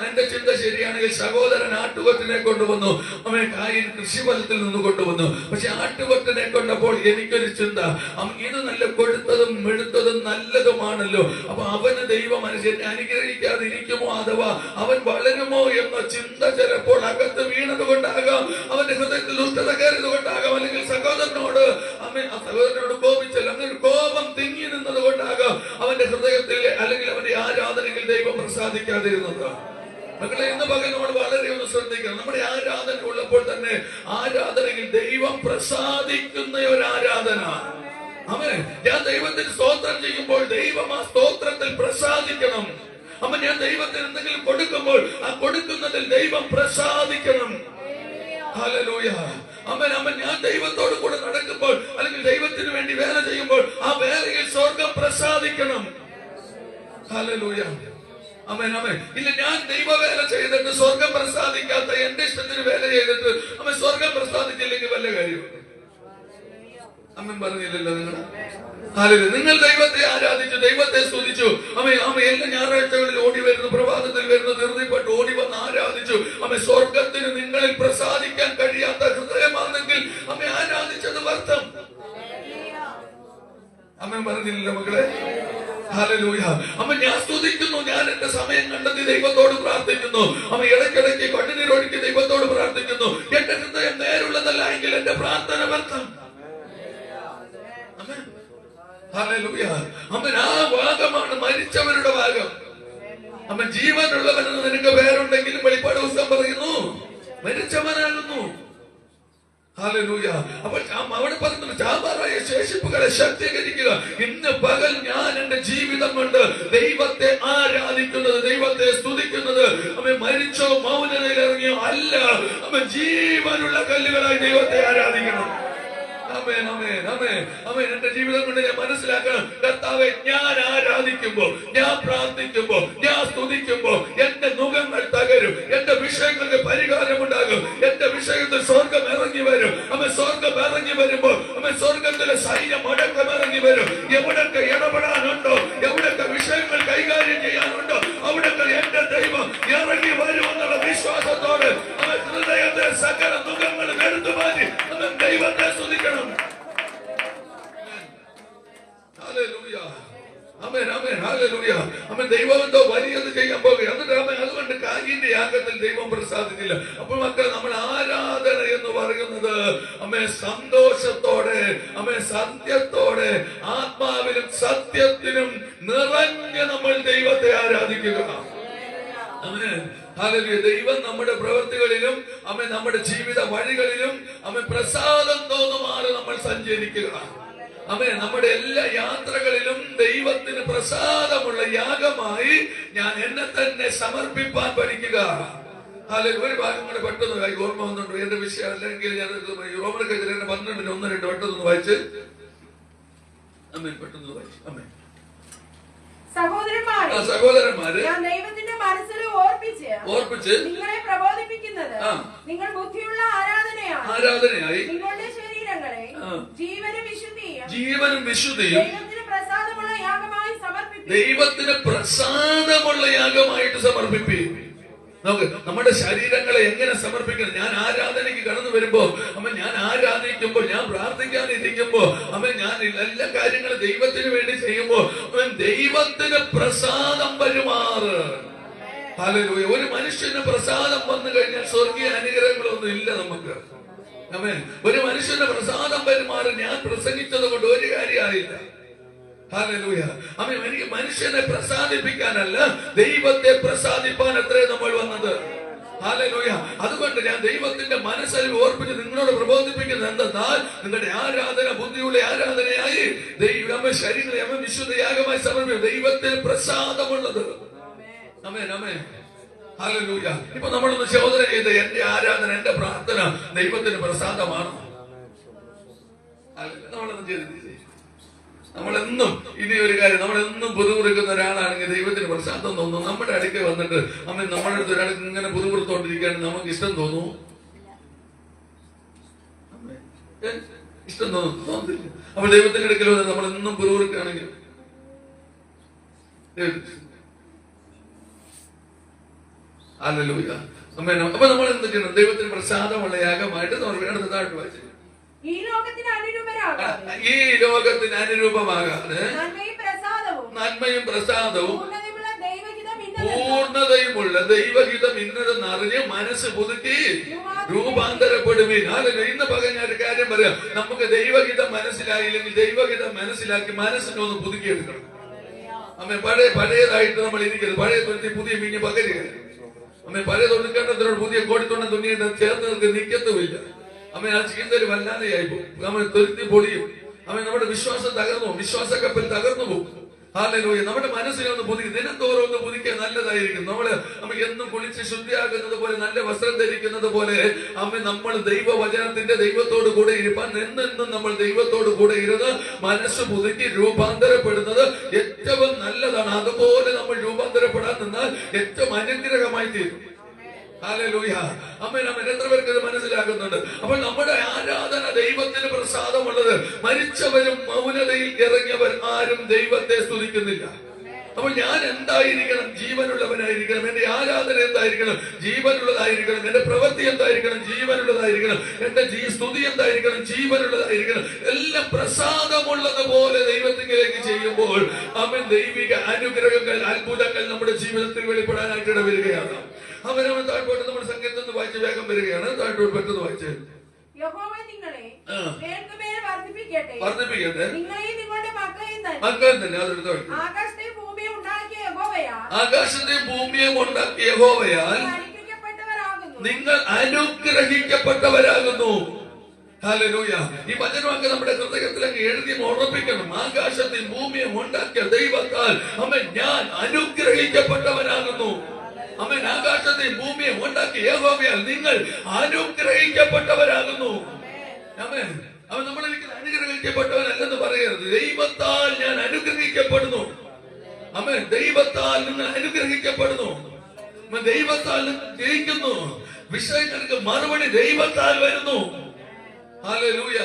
എന്റെ ചിന്ത ശരിയാണെങ്കിൽ സഹോദരൻ ആട്ടുകൊറ്റനെ കൊണ്ടുവന്നു. അവൻ കായൻ കൃഷിഫലത്തിൽ നിന്ന് കൊണ്ടുവന്നു. പക്ഷെ ആട്ടുകൊറ്റനെ കൊണ്ടപ്പോൾ എനിക്കൊരു ചിന്ത, ഇത് നല്ല കൊഴുത്തതും മെഴുത്തതും നല്ലതുമാണല്ലോ, അപ്പൊ അവന് ദൈവം മനുഷ്യനെ അനുഗ്രഹിക്കാതിരിക്കുമോ, അഥവാ അവൻ വളരുമോ എന്ന ചിന്ത ചിലപ്പോൾ അകത്ത് വീണത് കൊണ്ടാകാം, അവന്റെ ഹൃദയത്തിൽ ദുഷ്ടത കയറിയത് കൊണ്ടാകാം, അല്ലെങ്കിൽ സഹോദരനോട് കോപിച്ചല്ല, അങ്ങനെ കോപം തിങ്ങി നിന്നത് കൊണ്ടാകാം അവന്റെ ഹൃദയത്തിൽ അല്ലെങ്കിൽ അവന്റെ ആരാധനയിൽ ദൈവം പ്രസാദിക്കാതിരുന്നത്. മക്കളെ, ഇന്ന് പകൽ നമ്മൾ വളരെ ഒന്ന് ശ്രദ്ധിക്കണം. നമ്മുടെ ആരാധന ഉള്ളപ്പോൾ തന്നെ ആരാധനയിൽ ദൈവം പ്രസാദിക്കുന്ന ഒരു ആരാധന. ആമേൻ. ഞാൻ ദൈവത്തിന് സ്തോത്രം ചെയ്യുമ്പോൾ ദൈവം ആ സ്തോത്രത്തിൽ പ്രസാദിക്കണം. അമ്മ, ഞാൻ ദൈവത്തിന് എന്തെങ്കിലും കൊടുക്കുമ്പോൾ ആ കൊടുക്കുന്നതിൽ ദൈവം പ്രസാദിക്കണം. ഹല്ലേലൂയ, ആമേൻ, ആമേൻ. ഞാൻ ദൈവത്തോട് കൂടെ നടക്കുമ്പോൾ അല്ലെങ്കിൽ ദൈവത്തിന് വേണ്ടി വേല ചെയ്യുമ്പോൾ ആ വേലയിൽ സ്വർഗം പ്രസാദിക്കണം. ഹല്ലേലൂയ, ആമേൻ, ആമേൻ. ഇല്ല, ഞാൻ ദൈവവേല ചെയ്തിട്ട് സ്വർഗം പ്രസാദിക്കാത്ത എന്റെ ഇഷ്ടത്തിന് വേല ചെയ്തിട്ട് അവൻ സ്വർഗം പ്രസാദിച്ചില്ലെങ്കിൽ വല്ല കാര്യമുണ്ട്? അമ്മൻ പറഞ്ഞില്ലല്ലോ നിങ്ങൾ. ഹല്ലേലൂയ. നിങ്ങൾ ദൈവത്തെ ആരാധിച്ചു, ദൈവത്തെ സ്തുതിച്ചു. അമ്മ എല്ലാ ഞായറാഴ്ചകളിൽ ഓടി വരുന്നു, പ്രഭാതത്തിൽ വരുന്നു, ധൃതിപ്പെട്ട് ഓടി വന്ന് ആരാധിച്ചു. അമ്മ, സ്വർഗത്തിന് നിങ്ങളിൽ പ്രസാദിക്കാൻ കഴിയാത്ത ഹൃദയമാണെങ്കിൽ അമ്മ ആരാധിച്ചത് വ്യർത്ഥം. അമ്മ പറഞ്ഞില്ലല്ലോ മക്കളെ. ഹല്ലേലൂയ. അമ്മ, ഞാൻ സ്തുതിക്കുന്നു, ഞാൻ എന്റെ സമയം കണ്ടെത്തി ദൈവത്തോട് പ്രാർത്ഥിക്കുന്നു. അമ്മ, ഇടയ്ക്കിടയ്ക്ക് കണ്ണുനീരൊഴുക്കി ദൈവത്തോട് പ്രാർത്ഥിക്കുന്നു. എന്റെ ഹൃദയം നേരുള്ളതല്ല എങ്കിൽ എന്റെ പ്രാർത്ഥന വ്യർത്ഥം. ഹല്ലേലൂയ. അമ്മൻ, ആ ഭാഗമാണ് മരിച്ചവരുടെ ഭാഗം. അമ്മ, ജീവനുള്ളവനെന്ന് നിനക്ക് പേരുണ്ടെങ്കിലും വെളിപ്പാട് പുസ്തകം പറയുന്നു മരിച്ചവനാകുന്നു. ഹല്ലേലൂയ. അപ്പോൾ അവിടെ പറയുന്നു ചാമ്പാറായ ശേഷിപ്പുകളെ ശക്തീകരിക്കുക. ഇന്ന് പകൽ ഞാൻ എന്റെ ജീവിതം കൊണ്ട് ദൈവത്തെ ആരാധിക്കുന്നത്, ദൈവത്തെ സ്തുതിക്കുന്നത് അമ്മ മരിച്ചോ മൗനതയിൽ ഇറങ്ങിയോ അല്ല, അമ്മ ജീവനുള്ള കല്ലുകളായി ദൈവത്തെ ആരാധിക്കണം. ആമേൻ, ആമേൻ, ആമേൻ, ആമേൻ. എന്റെ ജീവിതം കൊണ്ട് ഞാൻ മനസ്സിലാക്കണം, കർത്താവേ, ഞാൻ ആരാധിക്കുമ്പോ, ഞാൻ പ്രാർത്ഥിക്കുമ്പോ, ഞാൻ സ്തുതിക്കുമ്പോ എന്റെ മുഖങ്ങൾ തകരും, എന്റെ വിഷയങ്ങൾക്ക് പരിഹാരമുണ്ടാകും, എന്റെ വിഷയത്തിൽ സ്വർഗം ഇറങ്ങി വരും. അമ്മ, സ്വർഗം ഇറങ്ങി വരുമ്പോ അമ്മ സ്വർഗത്തിലെ സൈന്യം അടക്കം ഇറങ്ങി വരും. എവിടൊക്കെ ഇടപെടാനുണ്ടോ, എവിടൊക്കെ വിഷയങ്ങൾ കൈകാര്യം ചെയ്യാനുണ്ടോ, അവിടൊക്കെ എന്റെ ദൈവം ഇറങ്ങി വരുമെന്നുള്ള വിശ്വാസത്തോട് അവൻ ഹൃദയത്തെ സകല ആമേൻ ആമേൻ ഹല്ലേലൂയ. ആമേൻ ദൈവം എന്തോ വലിയത് ചെയ്യാൻ പോകുക. എന്നിട്ട് ആമേൻ അതുകൊണ്ട് കായീന്റെ യാഗത്തിൽ ദൈവം പ്രസാദിച്ചില്ല. അപ്പോൾ മക്കളെ, നമ്മൾ ആരാധന എന്ന് പറയുന്നത് ആമേൻ സന്തോഷത്തോടെ, ആമേൻ സത്യത്തോടെ, ആത്മാവിലും സത്യത്തിലും നിറഞ്ഞ് നമ്മൾ ദൈവത്തെ ആരാധിക്കുക. Amen hallelujah. ദൈവം നമ്മുടെ പ്രവൃത്തികളിലും ആമേൻ നമ്മുടെ ജീവിത വഴികളിലും ആമേൻ പ്രസാദം തോന്നുമാറ് നമ്മൾ സഞ്ചരിക്കുക. ആമേൻ നമ്മുടെ എല്ലാ യാത്രകളിലും ദൈവത്തിന് പ്രസാദമുള്ള യാഗമായി ഞാൻ എന്നെ തന്നെ സമർപ്പിപ്പാൻ പഠിക്കുക. അല്ലെങ്കിൽ ഒരു ഭാഗം കൂടെ പെട്ടെന്ന് ഓർമ്മ വന്നുണ്ട്. എന്റെ വിഷയം അല്ലെങ്കിൽ ഞാൻ റോമർക്കെതിരെ 12:1-2 പെട്ടെന്ന് വായിച്ച് അമ്മേൻ പെട്ടെന്ന് വായിച്ചു. അമ്മേൻ സഹോദരന്മാരെ, ഞാൻ ദൈവത്തിന്റെ മനസ്സിൽ ഓർപ്പിച്ച് നിങ്ങളെ പ്രബോധിപ്പിക്കുന്നത് നിങ്ങൾ ബുദ്ധിയുള്ള ആരാധനയായി നിങ്ങളുടെ ശരീരങ്ങളെ ജീവനും വിശുദ്ധിയും ദൈവത്തിന് പ്രസാദമുള്ള യാഗമായിട്ട് സമർപ്പിപ്പീൻ. നമുക്ക് നമ്മുടെ ശരീരങ്ങളെ എങ്ങനെ സമർപ്പിക്കണം? ഞാൻ ആരാധനയ്ക്ക് കടന്നു വരുമ്പോ ഞാൻ ആരാധിക്കുമ്പോൾ, ഞാൻ പ്രാർത്ഥിക്കാനിരിക്കുമ്പോ ഞാൻ എല്ലാ കാര്യങ്ങളും ദൈവത്തിന് വേണ്ടി ചെയ്യുമ്പോ ദൈവത്തിന് പ്രസാദം വരുമാറ്. ഹല്ലേലൂയ. ഒരു മനുഷ്യന് പ്രസാദം വന്നു കഴിഞ്ഞാൽ സ്വർഗീയ അനുഗ്രഹങ്ങളൊന്നും ഇല്ല നമുക്ക്. ഒരു മനുഷ്യന് പ്രസാദം വരുമാറ് ഞാൻ പ്രസംഗിച്ചത് കൊണ്ട് ഒരു കാര്യമായില്ല. ഹല്ലേലൂയ. എനിക്ക് മനുഷ്യനെ പ്രസാദിപ്പിക്കാനല്ല, ദൈവത്തെ പ്രസാദിപ്പാൻ അത്രേ നമ്മൾ വന്നത്. ഹല്ലേലൂയ. അതുകൊണ്ട് ഞാൻ ദൈവത്തിന്റെ മനസ്സിൽ ഓർപ്പിച്ച് നിങ്ങളോട് പ്രബോധിപ്പിക്കുന്നത് എന്തെന്നാൽ, നിങ്ങളുടെ ആരാധന ബുദ്ധിയുള്ള ആരാധനയായി ശരീരങ്ങളെ വിശുദ്ധയാഗമായി സമർപ്പിക്കും. ദൈവത്തിന് പ്രസാദമുള്ളത്. ആമേൻ ആമേൻ ഹല്ലേലൂയ. ഇപ്പൊ നമ്മളൊന്ന് ചോദന ചെയ്ത്, എന്റെ ആരാധന, എന്റെ പ്രാർത്ഥന ദൈവത്തിന് പ്രസാദമാണോ? നമ്മളൊന്നും ചെയ്തില്ല. നമ്മളെന്നും ഇനി ഒരു കാര്യം, നമ്മളെന്നും പുതുകുറിക്കുന്ന ഒരാളാണെങ്കിൽ ദൈവത്തിന് പ്രസാദം തോന്നും. നമ്മുടെ അടുത്ത് വന്നിട്ട് നമ്മുടെ അടുത്ത് ഒരാൾക്ക് ഇങ്ങനെ പുതുകുറുത്തോണ്ടിരിക്കാൻ നമുക്ക് ഇഷ്ടം തോന്നുന്നു? ഇഷ്ടം തോന്നുന്നില്ല. അപ്പൊ ദൈവത്തിന്റെ അടുക്കൽ വന്ന് നമ്മളെന്നും പുതുകുറുക്കുകയാണെങ്കിൽ ഹല്ലേലൂയ. അപ്പൊ നമ്മൾ എന്ത് ചെയ്യണം? ദൈവത്തിന് പ്രസാദമുള്ള യാഗമായിട്ട് നമ്മൾ അടുത്തതായിട്ട് വായിച്ചു ഈ ലോകത്തിന് അനുരൂപമാകാതെ നന്മയും പ്രസാദവും പൂർണ്ണതയുമുള്ള ദൈവഹിതം ഇന്നതെന്ന് അറിഞ്ഞ് മനസ്സ് പുതുക്കി രൂപാന്തരപ്പെടുവീൻ. ഇന്ന് പകൽ ഞാൻ ഒരു കാര്യം പറയാം. നമുക്ക് ദൈവഹിതം മനസ്സിലായില്ലെങ്കിൽ ദൈവഹിതം മനസ്സിലാക്കി മനസ്സിനൊന്ന് പുതുക്കിയെടുക്കണം. പഴയതായിട്ട് നമ്മൾ ഇരിക്കരുത്. പഴയ തുണി പുതിയ മീഞ്ഞ് പകരുക. പഴയ തൊണ്ടിക്കണ്ടത്തിനോട് പുതിയ കോടിത്തൊണ്ട തുണി ചേർന്ന് നിൽക്കത്തുമില്ല. ആ ചീന്തല് വല്ലാതെയായി പോകും. നമ്മൾ തൊരുത്തി പൊടിയും. നമ്മുടെ വിശ്വാസം തകർന്നു, വിശ്വാസ കപ്പൽ തകർന്നു പോകും. ഹല്ലേലൂയ. നമ്മുടെ മനസ്സിനെ ഒന്ന് പുതുക്കി, ദിനത്തോറും ഒന്ന് പുതുക്കിയാൽ നല്ലതായിരിക്കും. നമുക്ക് എന്നും കുളിച്ച് ശുദ്ധിയാകുന്നത് പോലെ, നല്ല വസ്ത്രം ധരിക്കുന്നത് പോലെ നമ്മൾ ദൈവവചനത്തിന്റെ ദൈവത്തോട് കൂടെ ഇരുപ്പാൻ എന്നെന്നും നമ്മൾ ദൈവത്തോട് കൂടെ ഇരുന്ന് മനസ്സ് പുതുക്കി രൂപാന്തരപ്പെടുന്നത് ഏറ്റവും നല്ലതാണ്. അതുപോലെ നമ്മൾ രൂപാന്തരപ്പെടാൻ നിന്നാൽ ഏറ്റവും അനുഗ്രഹമായി തീരും. ഹല്ലേലൂയ. ആമേൻ ആമേൻ. എത്ര പേർക്ക് ഇത് മനസ്സിലാക്കുന്നുണ്ട്? അപ്പോൾ നമ്മുടെ ആരാധന ദൈവത്തിന് പ്രസാദമുള്ളത്. മരിച്ചവരും മൗനതയിൽ ഇറങ്ങിയവർ ആരും ദൈവത്തെ സ്തുതിക്കുന്നില്ല. അപ്പോൾ ഞാൻ എന്തായിരിക്കണം? ജീവനുള്ളവനായിരിക്കണം. എന്റെ ആരാധന എന്തായിരിക്കണം? ജീവനുള്ളതായിരിക്കണം. എന്റെ പ്രവൃത്തി എന്തായിരിക്കണം? ജീവനുള്ളതായിരിക്കണം. എന്റെ സ്തുതി എന്തായിരിക്കണം? ജീവനുള്ളതായിരിക്കണം. എല്ലാം പ്രസാദമുള്ളതുപോലെ ദൈവത്തിലേക്ക് ചെയ്യുമ്പോൾ അവൻ ദൈവിക അനുഗ്രഹങ്ങൾ, അത്ഭുതങ്ങൾ നമ്മുടെ ജീവിതത്തിൽ വെളിപ്പെടാനായിട്ട് ഇടവരികയാണ്. അവനവൻ താഴ്പോട്ട് നമ്മുടെ സംഗീതത്തിൽ നിന്ന് വായിച്ച് വേഗം വരികയാണ്. താഴ്പോട്ട് പെട്ടെന്ന് വായിച്ച് വർദ്ധിപ്പിക്കട്ടെ. മക്കളെ തന്നെ അതെടുത്ത് ആകാശത്തെയും ഭൂമിയും ഉണ്ടാക്കിയ യഹോവയാൽ നിങ്ങൾ അനുഗ്രഹിക്കപ്പെട്ടവരാകുന്നു. ഹല്ലേലൂയ. ഈ വചനമൊക്കെ നമ്മുടെ ഹൃദയത്തിലൊക്കെ എഴുതി ഉറപ്പിക്കണം. ആകാശത്തെയും ഭൂമിയും ഉണ്ടാക്കിയ ദൈവത്താൽ ഞാൻ അനുഗ്രഹിക്കപ്പെട്ടവനാകുന്നു. അമേൻ. ആകാശത്തെയും ഭൂമിയും ഉണ്ടാക്കി യഹോവയാൽ നിങ്ങൾ അനുഗ്രഹിക്കപ്പെട്ടവരാകുന്നു. അമേൻ. അവൻ നമ്മളൊരിക്കലും അനുഗ്രഹിക്കപ്പെട്ടവനല്ലെന്ന് പറയരുത്. ദൈവത്താൽ ഞാൻ അനുഗ്രഹിക്കപ്പെടുന്നു. അമേൻ. ദൈവത്താൽ നിങ്ങൾ അനുഗ്രഹിക്കപ്പെടുന്നു. ദൈവത്താൽ ജയിക്കുന്നു. വിഷയങ്ങൾക്ക് മറുപടി ദൈവത്താൽ വരുന്നു. ഹല്ലേലൂയ.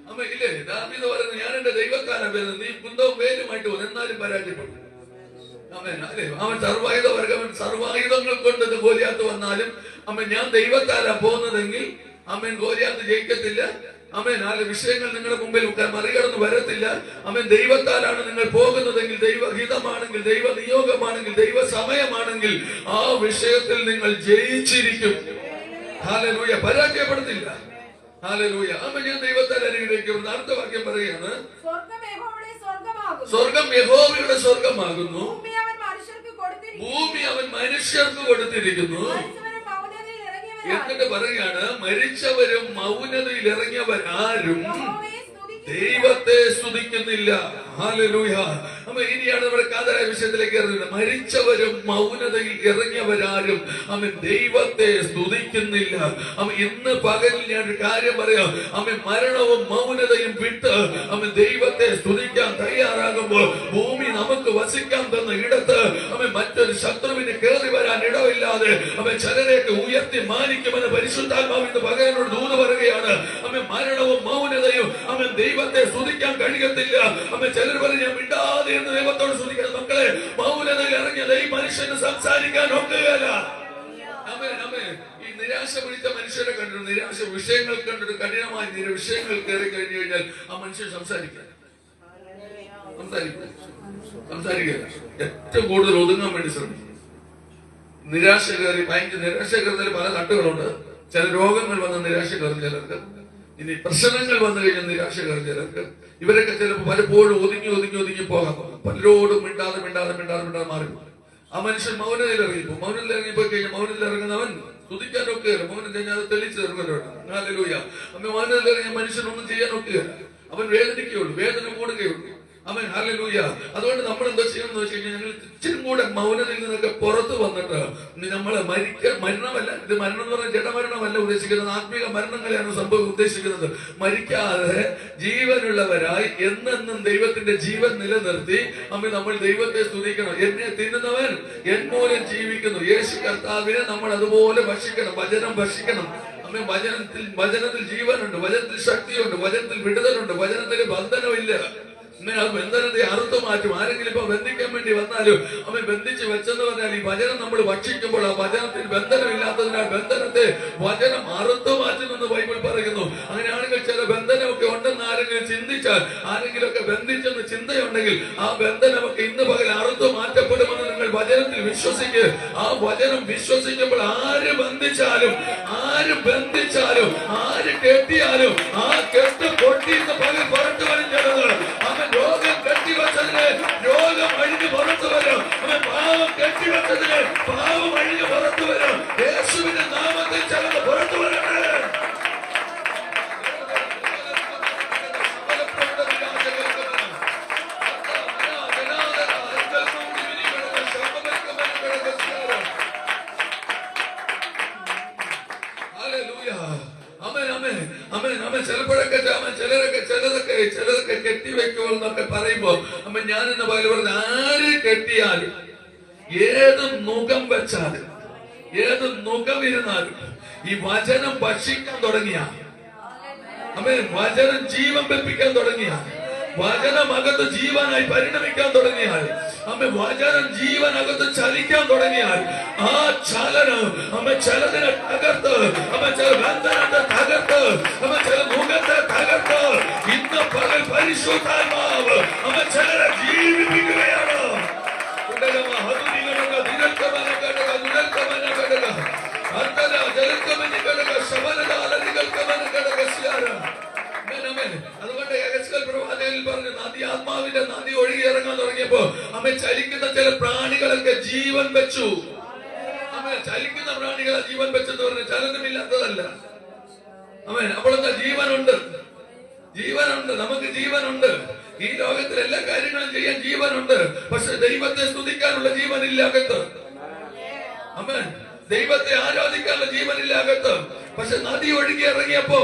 അമ്മ ഇല്ലേ, ദാവീദ് പറയുന്നു, ഞാൻ എന്റെ ദൈവത്താലാണ് വരുന്നത്. നീ കുന്തവും വേലുമായിട്ട് വന്നു, എന്നാലും പരാജയപ്പെട്ടു. അവൻ സർവായുധങ്ങൾ കൊണ്ട് ഗോലിയാത്ത് വന്നാലും ഞാൻ ദൈവത്താലാ പോകുന്നതെങ്കിൽ ഗോലിയാത്ത് ജയിക്കത്തില്ല. ആമേൻ. ആ വിഷയങ്ങൾ നിങ്ങളുടെ മുമ്പിൽ മറികടന്ന് വരത്തില്ല. ആമേൻ. ദൈവത്താലാണ് നിങ്ങൾ പോകുന്നതെങ്കിൽ, ദൈവഹിതമാണെങ്കിൽ, ദൈവ നിയോഗമാണെങ്കിൽ, ദൈവ സമയമാണെങ്കിൽ ആ വിഷയത്തിൽ നിങ്ങൾ ജയിച്ചിരിക്കും. ഹല്ലേലൂയ. പരാജയപ്പെടുത്തില്ല. ഹല്ലേലൂയ. ആമേൻ. ഞാൻ ദൈവത്താൽ അനുഗ്രഹിക്കപ്പെടുന്നു. അടുത്ത വാക്യം പറയുകയാണ്, സ്വർഗം യഹോവയുടെ സ്വർഗമാകുന്നു, ഭൂമി അവൻ മനുഷ്യർക്ക് കൊടുത്തിരിക്കുന്നു. എന്നിട്ട് പറയുകയാണ്, മരിച്ചവരും മൗനതയിൽ ഇറങ്ങിയവരാരും ദൈവത്തെ സ്തുതിക്കുന്നില്ല. ഹല്ലേലൂയ. അമ്മ ഇനിയാണ് നമ്മുടെ കാതലായ വിഷയത്തിലേക്ക് ഇറങ്ങുന്നത്. മരിച്ചവരും മൗനതയിൽ ഇറങ്ങിയവരാരും അമ്മ ദൈവത്തെ സ്തുതിക്കുന്നില്ല. അമ്മ ഇന്ന് പകലിൽ ഞാൻ ഒരു കാര്യം പറയാം. അമ്മ മരണവും മൗനതയും വിട്ട് അമ്മ ദൈവത്തെ സ്തുതിക്കാൻ തയ്യാറാകുമ്പോൾ ഭൂമി നമുക്ക് വസിക്കാൻ തന്ന ഇടത്ത് അമ്മ മറ്റൊരു ശത്രുവിന് കയറി വരാൻ ഇടമില്ലാതെ അമ്മ ചിലരെയൊക്കെ ഉയർത്തി മാനിക്കുമെന്ന് പരിശുദ്ധാത്മാവ് ഇന്ന് പകലിനോട് ദൂത് പറയുകയാണ്. അമ്മ മരണവും മൗനതയും അമ്മ ദൈവത്തെ സ്തുതിക്കാൻ കഴിയത്തില്ല. അമ്മ ചിലർ പറഞ്ഞ് ഞാൻ മിണ്ടാതെ എന്ന് ദൈവത്തോട് സ്തുതിക്കാൻ. മക്കളെ, മൗനതയിൽ ഇറങ്ങിയത് ഈ മനുഷ്യന് സംസാരിക്കാൻ ഒക്കുകയില്ല. ഈ നിരാശ പിടിച്ച മനുഷ്യരെ കണ്ടിട്ട്, നിരാശ വിഷയങ്ങൾ കണ്ടിട്ട് കഠിനമായ വിഷയങ്ങൾ കയറി കഴിഞ്ഞു കഴിഞ്ഞാൽ ആ മനുഷ്യൻ സംസാരിക്കുക ഏറ്റവും കൂടുതൽ ഒതുങ്ങാൻ വേണ്ടി ശ്രമിക്കും. നിരാശ കയറി ഭയങ്കര നിരാശ കയറുന്നതിൽ പല തട്ടുകളുണ്ട്. ചില രോഗങ്ങൾ വന്ന നിരാശ കയറും ചിലർക്ക്. ഇനി പ്രശ്നങ്ങൾ വന്നു കഴിഞ്ഞാൽ നിരാശ കയറും ചിലർക്ക്. ഇവരൊക്കെ ചിലപ്പോൾ പലപ്പോഴും ഒതുങ്ങി പോകാൻ പലരോടും മിണ്ടാതെ മാറി. ആ മനുഷ്യൻ മൗനതയിൽ ഇറങ്ങിപ്പോ. മൗനത്തിൽ ഇറങ്ങിപ്പോയി കഴിഞ്ഞാൽ മൗനത്തിൽ ഇറങ്ങുന്നവൻ സ്തുതിക്കാനൊക്കെ മൗനം കഴിഞ്ഞാൽ അത് തെളിച്ചു തരുന്നവരോട്. ഹല്ലേലൂയ. അമ്മ മൗനത്തിൽ ഇറങ്ങിയ മനുഷ്യനൊന്നും ചെയ്യാനൊക്കെ അവൻ വേദനിക്കുകയുള്ളൂ, വേദന കൂടുകയുള്ളൂ. അവൻ ഹല്ലേലൂയ. അതുകൊണ്ട് നമ്മൾ എന്താ ചെയ്യുന്നത് വെച്ച് കഴിഞ്ഞാൽ ഞങ്ങൾ ഇച്ചിരി കൂടെ മൗനതയിൽ നിന്നൊക്കെ പുറത്തു വന്നിട്ട് നമ്മള് മരണമല്ല, ഇത് മരണം എന്ന് പറഞ്ഞാൽ ജഡമരണമല്ല ഉദ്ദേശിക്കുന്നത്, ആത്മീക മരണങ്ങളെയാണ് ഉദ്ദേശിക്കുന്നത്. മരിക്കാതെ ജീവനുള്ളവരായി എന്നെന്നും ദൈവത്തിന്റെ ജീവൻ നിലനിർത്തി നമ്മൾ ദൈവത്തെ സ്തുതിക്കണം. എന്നെ തിന്നുന്നവൻ എൻ മൂലം ജീവിക്കുന്നു. യേശു കർത്താവിനെ നമ്മൾ അതുപോലെ ഭക്ഷിക്കണം, വചനം ഭക്ഷിക്കണം. വചനത്തിൽ ജീവനുണ്ട്, വചനത്തിൽ ശക്തിയുണ്ട്, വചനത്തിൽ വിടുതലുണ്ട്, വചനത്തിൽ ബന്ധനമില്ല. ആ ബന്ധനത്തെ അറുത്തു മാറ്റും. ആരെങ്കിലും ഇപ്പൊ ബന്ധിക്കാൻ വേണ്ടി വന്നാലും അവൻ ബന്ധിച്ച് വെച്ചെന്ന് പറഞ്ഞാൽ ഈ വചനം നമ്മൾ ഭക്ഷിക്കുമ്പോൾ ആ വചനത്തിൽ ബന്ധനമില്ലാത്തതിനാൽ ബന്ധനത്തെ വചനം അറുത്തു മാറ്റുമെന്ന് ബൈബിൾ പറയുന്നു. അങ്ങനെയാണെങ്കിൽ ചില ബന്ധനമൊക്കെ ഉണ്ടെന്ന് ആരെങ്കിലും ചിന്തിച്ചാൽ, ആരെങ്കിലും ഒക്കെ ബന്ധിച്ചെന്ന് ചിന്തയുണ്ടെങ്കിൽ ആ ബന്ധനമൊക്കെ ഇന്ന് പകൽ അറുത്തു മാറ്റപ്പെടുമെന്ന് നിങ്ങൾ വചനത്തിൽ വിശ്വസിക്കുക. ആ വചനം വിശ്വസിക്കുമ്പോൾ ആര് ബന്ധിച്ചാലും, ആര് ബന്ധിച്ചാലും, ആര് കെട്ടിയാലും ആ കെട്ട് പൊട്ടി ഇന്ന് പകൽ പുറത്തു വരുന്നത്. അവൻ രോഗം കെട്ടിവച്ചതിന് രോഗം അഴിഞ്ഞ് പുറത്തു വരും. അവൻ പാവം കെട്ടിവച്ചതിന് പാവം അഴിഞ്ഞ് പുറത്തു വരും. യേശുവിന്റെ നാമത്തിൽ ചിലത് പുറത്തു വരട്ടെ. ചിലതൊക്കെ കെട്ടിവെക്കുമ്പോൾ എന്നൊക്കെ പറയുമ്പോ ഞാനിന്ന് പകല് പറഞ്ഞ ആര് കെട്ടിയാലും, ഏത് മുഖം വെച്ചാലും, ഏത് മുഖമിരുന്നാലും ഈ വചനം ഭക്ഷിക്കാൻ തുടങ്ങിയ, വചനം ജീവൻ വെപ്പിക്കാൻ തുടങ്ങിയ, വചനമകത്ത് ജീവനായി പരിണമിക്കാൻ തുടങ്ങിയാൽ, വചനം ജീവനകത്ത് ചലിക്കാൻ തുടങ്ങിയാൽ ആ ചലനം ചിലതിനെ തകർത്ത്, ചില ബന്ധനത്തെ തകർത്ത്, ചില മുഖത്തെ തകർത്ത് ഇന്ന് പകൽ പരിശുദ്ധാത്മാവ് ചിലരെ ജീവിപ്പിക്കുകയാണ്. അതുകൊണ്ട് യഹെസ്കേൽ പ്രവാചകനിൽ പറഞ്ഞു, നദി ആത്മാവിന്റെ നദി ഒഴുകി ഇറങ്ങാൻ തുടങ്ങിയപ്പോ ചലിക്കുന്ന ചില പ്രാണികളൊക്കെ ജീവൻ വെച്ചു. ചലിക്കുന്ന പ്രാണികളെ ജീവൻ വെച്ചെന്ന് പറഞ്ഞ ചലനമില്ലാത്തതല്ല. അപ്പോൾ എന്താ? ജീവനുണ്ട്, ജീവനുണ്ട്, നമുക്ക് ജീവനുണ്ട്. ഈ ലോകത്തിൽ എല്ലാ കാര്യങ്ങളും ചെയ്യാൻ ജീവനുണ്ട്. പക്ഷെ ദൈവത്തെ സ്തുതിക്കാനുള്ള ജീവനില്ല അകത്ത്. ദൈവത്തെ ആരാധിക്കാനുള്ള ജീവനില്ല അകത്ത്. പക്ഷെ നദി ഒഴുകി ഇറങ്ങിയപ്പോ,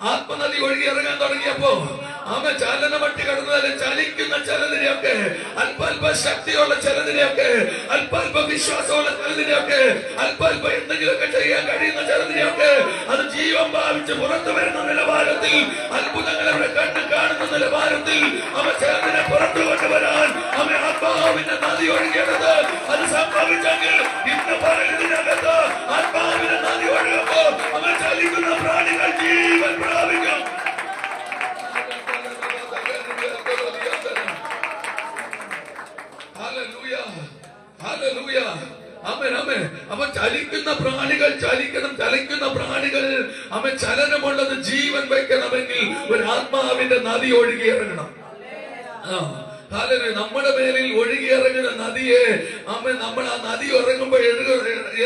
ആത്മനദി ഒഴുകി ഇറങ്ങാൻ തുടങ്ങിയപ്പോ ചലനമട്ടി കടന്നാലും ചലിക്കുന്ന ചിലതിനെയൊക്കെ, അല്പ ശക്തിയുള്ള ചിലതിനെയൊക്കെ, അല്പ വിശ്വാസമുള്ള ചിലതിനെയൊക്കെ, അല്പ എന്തെങ്കിലുമൊക്കെ ചെയ്യാൻ കഴിയുന്ന ചിലതിനെയൊക്കെ അത് ജീവൻ ഭാവിച്ച് പുറത്തു വരുന്ന നിലവാരത്തിൽ, അത്ഭുതങ്ങൾ അവിടെ കണ്ടു കാണുന്ന നിലവാരത്തിൽ ചിലതിനെ പുറത്തു കൊണ്ടുവരാൻ ആത്മാവിന്റെ നദി ഒഴുകിയത്. അത് സംഭവിച്ചെങ്കിൽ ഇന്ന് പറയുന്നതിനകത്ത് ആത്മാവിന്റെ നദി ഒഴുകുമ്പോ ചലിക്കുന്ന പ്രാണികൾ ജീവൻ പ്രാപിക്കും. Hallelujah, hallelujah. Amen, amen. അപ്പൊ ചലിക്കുന്ന പ്രാണികൾ ചലിക്കുന്ന പ്രാണികൾ ചലനമുള്ളത് ജീവൻ വയ്ക്കണമെങ്കിൽ ഒരു ആത്മാവിന്റെ നദി ഒഴുകി ഇറങ്ങണം. നമ്മുടെ മേലിൽ ഒഴുകിയിറങ്ങുന്ന നദിയെ നമ്മൾ ആ നദി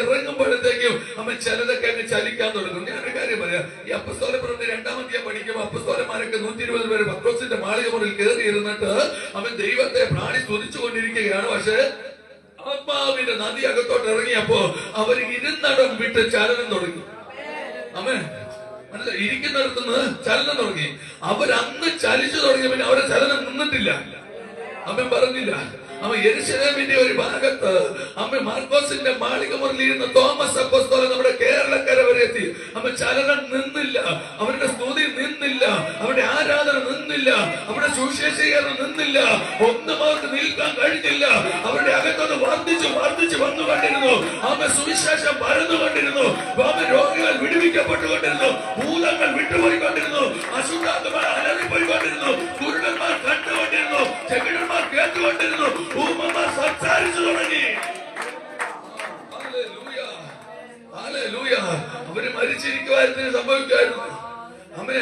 ഇറങ്ങുമ്പോഴത്തേക്കും ചിലതൊക്കെ അങ്ങ് ചലിക്കാൻ തുടങ്ങും. ഞാനൊരു കാര്യം പറയാം. ഈ അപ്പസ്തോല പ്രവൃത്തി 2-ാം അധ്യായം പഠിക്കുമ്പോൾ അപ്പസ്തോലന്മാരൊക്കെ 120 പേര് പത്രോസിന്റെ മാളികമുറിയിൽ കയറി ഇരുന്നിട്ട് ദൈവത്തെ പ്രാണി സ്തുതിച്ചുകൊണ്ടിരിക്കുകയാണ്. പക്ഷെ ആത്മാവിന്റെ നദി അകത്തോട്ട് ഇറങ്ങിയപ്പോ അവർ ഇരുന്നിടം വിട്ട് ചലനം തുടങ്ങി. മനസ്സിലായി? ഇരിക്കുന്നിടത്തുനിന്ന് ചലനം തുടങ്ങി. അവരന്ന് ചലിച്ചു തുടങ്ങി. പിന്നെ അവരെ ചലനം നിന്നിട്ടില്ല. അമ്മ പറഞ്ഞില്ല. യെരൂശലേമിന്റെ ഒരു ഭാഗത്ത് മാർക്കോസിന്റെ മാളികമുറിയിൽ ഇരുന്ന തോമസ് അപ്പോസ്തലൻ നമ്മുടെ കേരളക്കര വരെ എത്തി. ചലനം നിന്നില്ല. അവരുടെ സ്തുതി നിന്നില്ല. അവരുടെ ആരാധന നിന്നില്ല. അവരുടെ സുവിശേഷീകരണം നിന്നില്ല. ഒന്നും അവർക്ക് നിൽക്കാൻ കഴിഞ്ഞില്ല. അവരുടെ അകത്തോട് വർദ്ധിച്ചു വന്നുകൊണ്ടിരുന്നു. സുവിശേഷം പരന്നുകൊണ്ടിരുന്നു. രോഗികൾ വിടുവിക്കപ്പെട്ടുകൊണ്ടിരുന്നു. ഭൂതങ്ങൾ വിട്ടുപോയിക്കൊണ്ടിരുന്നു. അശുദ്ധാത്മാർ അലറിപ്പോയിക്കൊണ്ടിരുന്നു. കുരുടന്മാർ കണ്ടുകൊണ്ടിരുന്നു. ചെകിടന്മാർ കേട്ടുകൊണ്ടിരുന്നു. ഭൂമന്മാർ സംസാരിച്ചു തുടങ്ങി. അവര് മരിച്ചിരിക്കുവായിരുന്നു, സംഭവിക്കുമായിരുന്നു.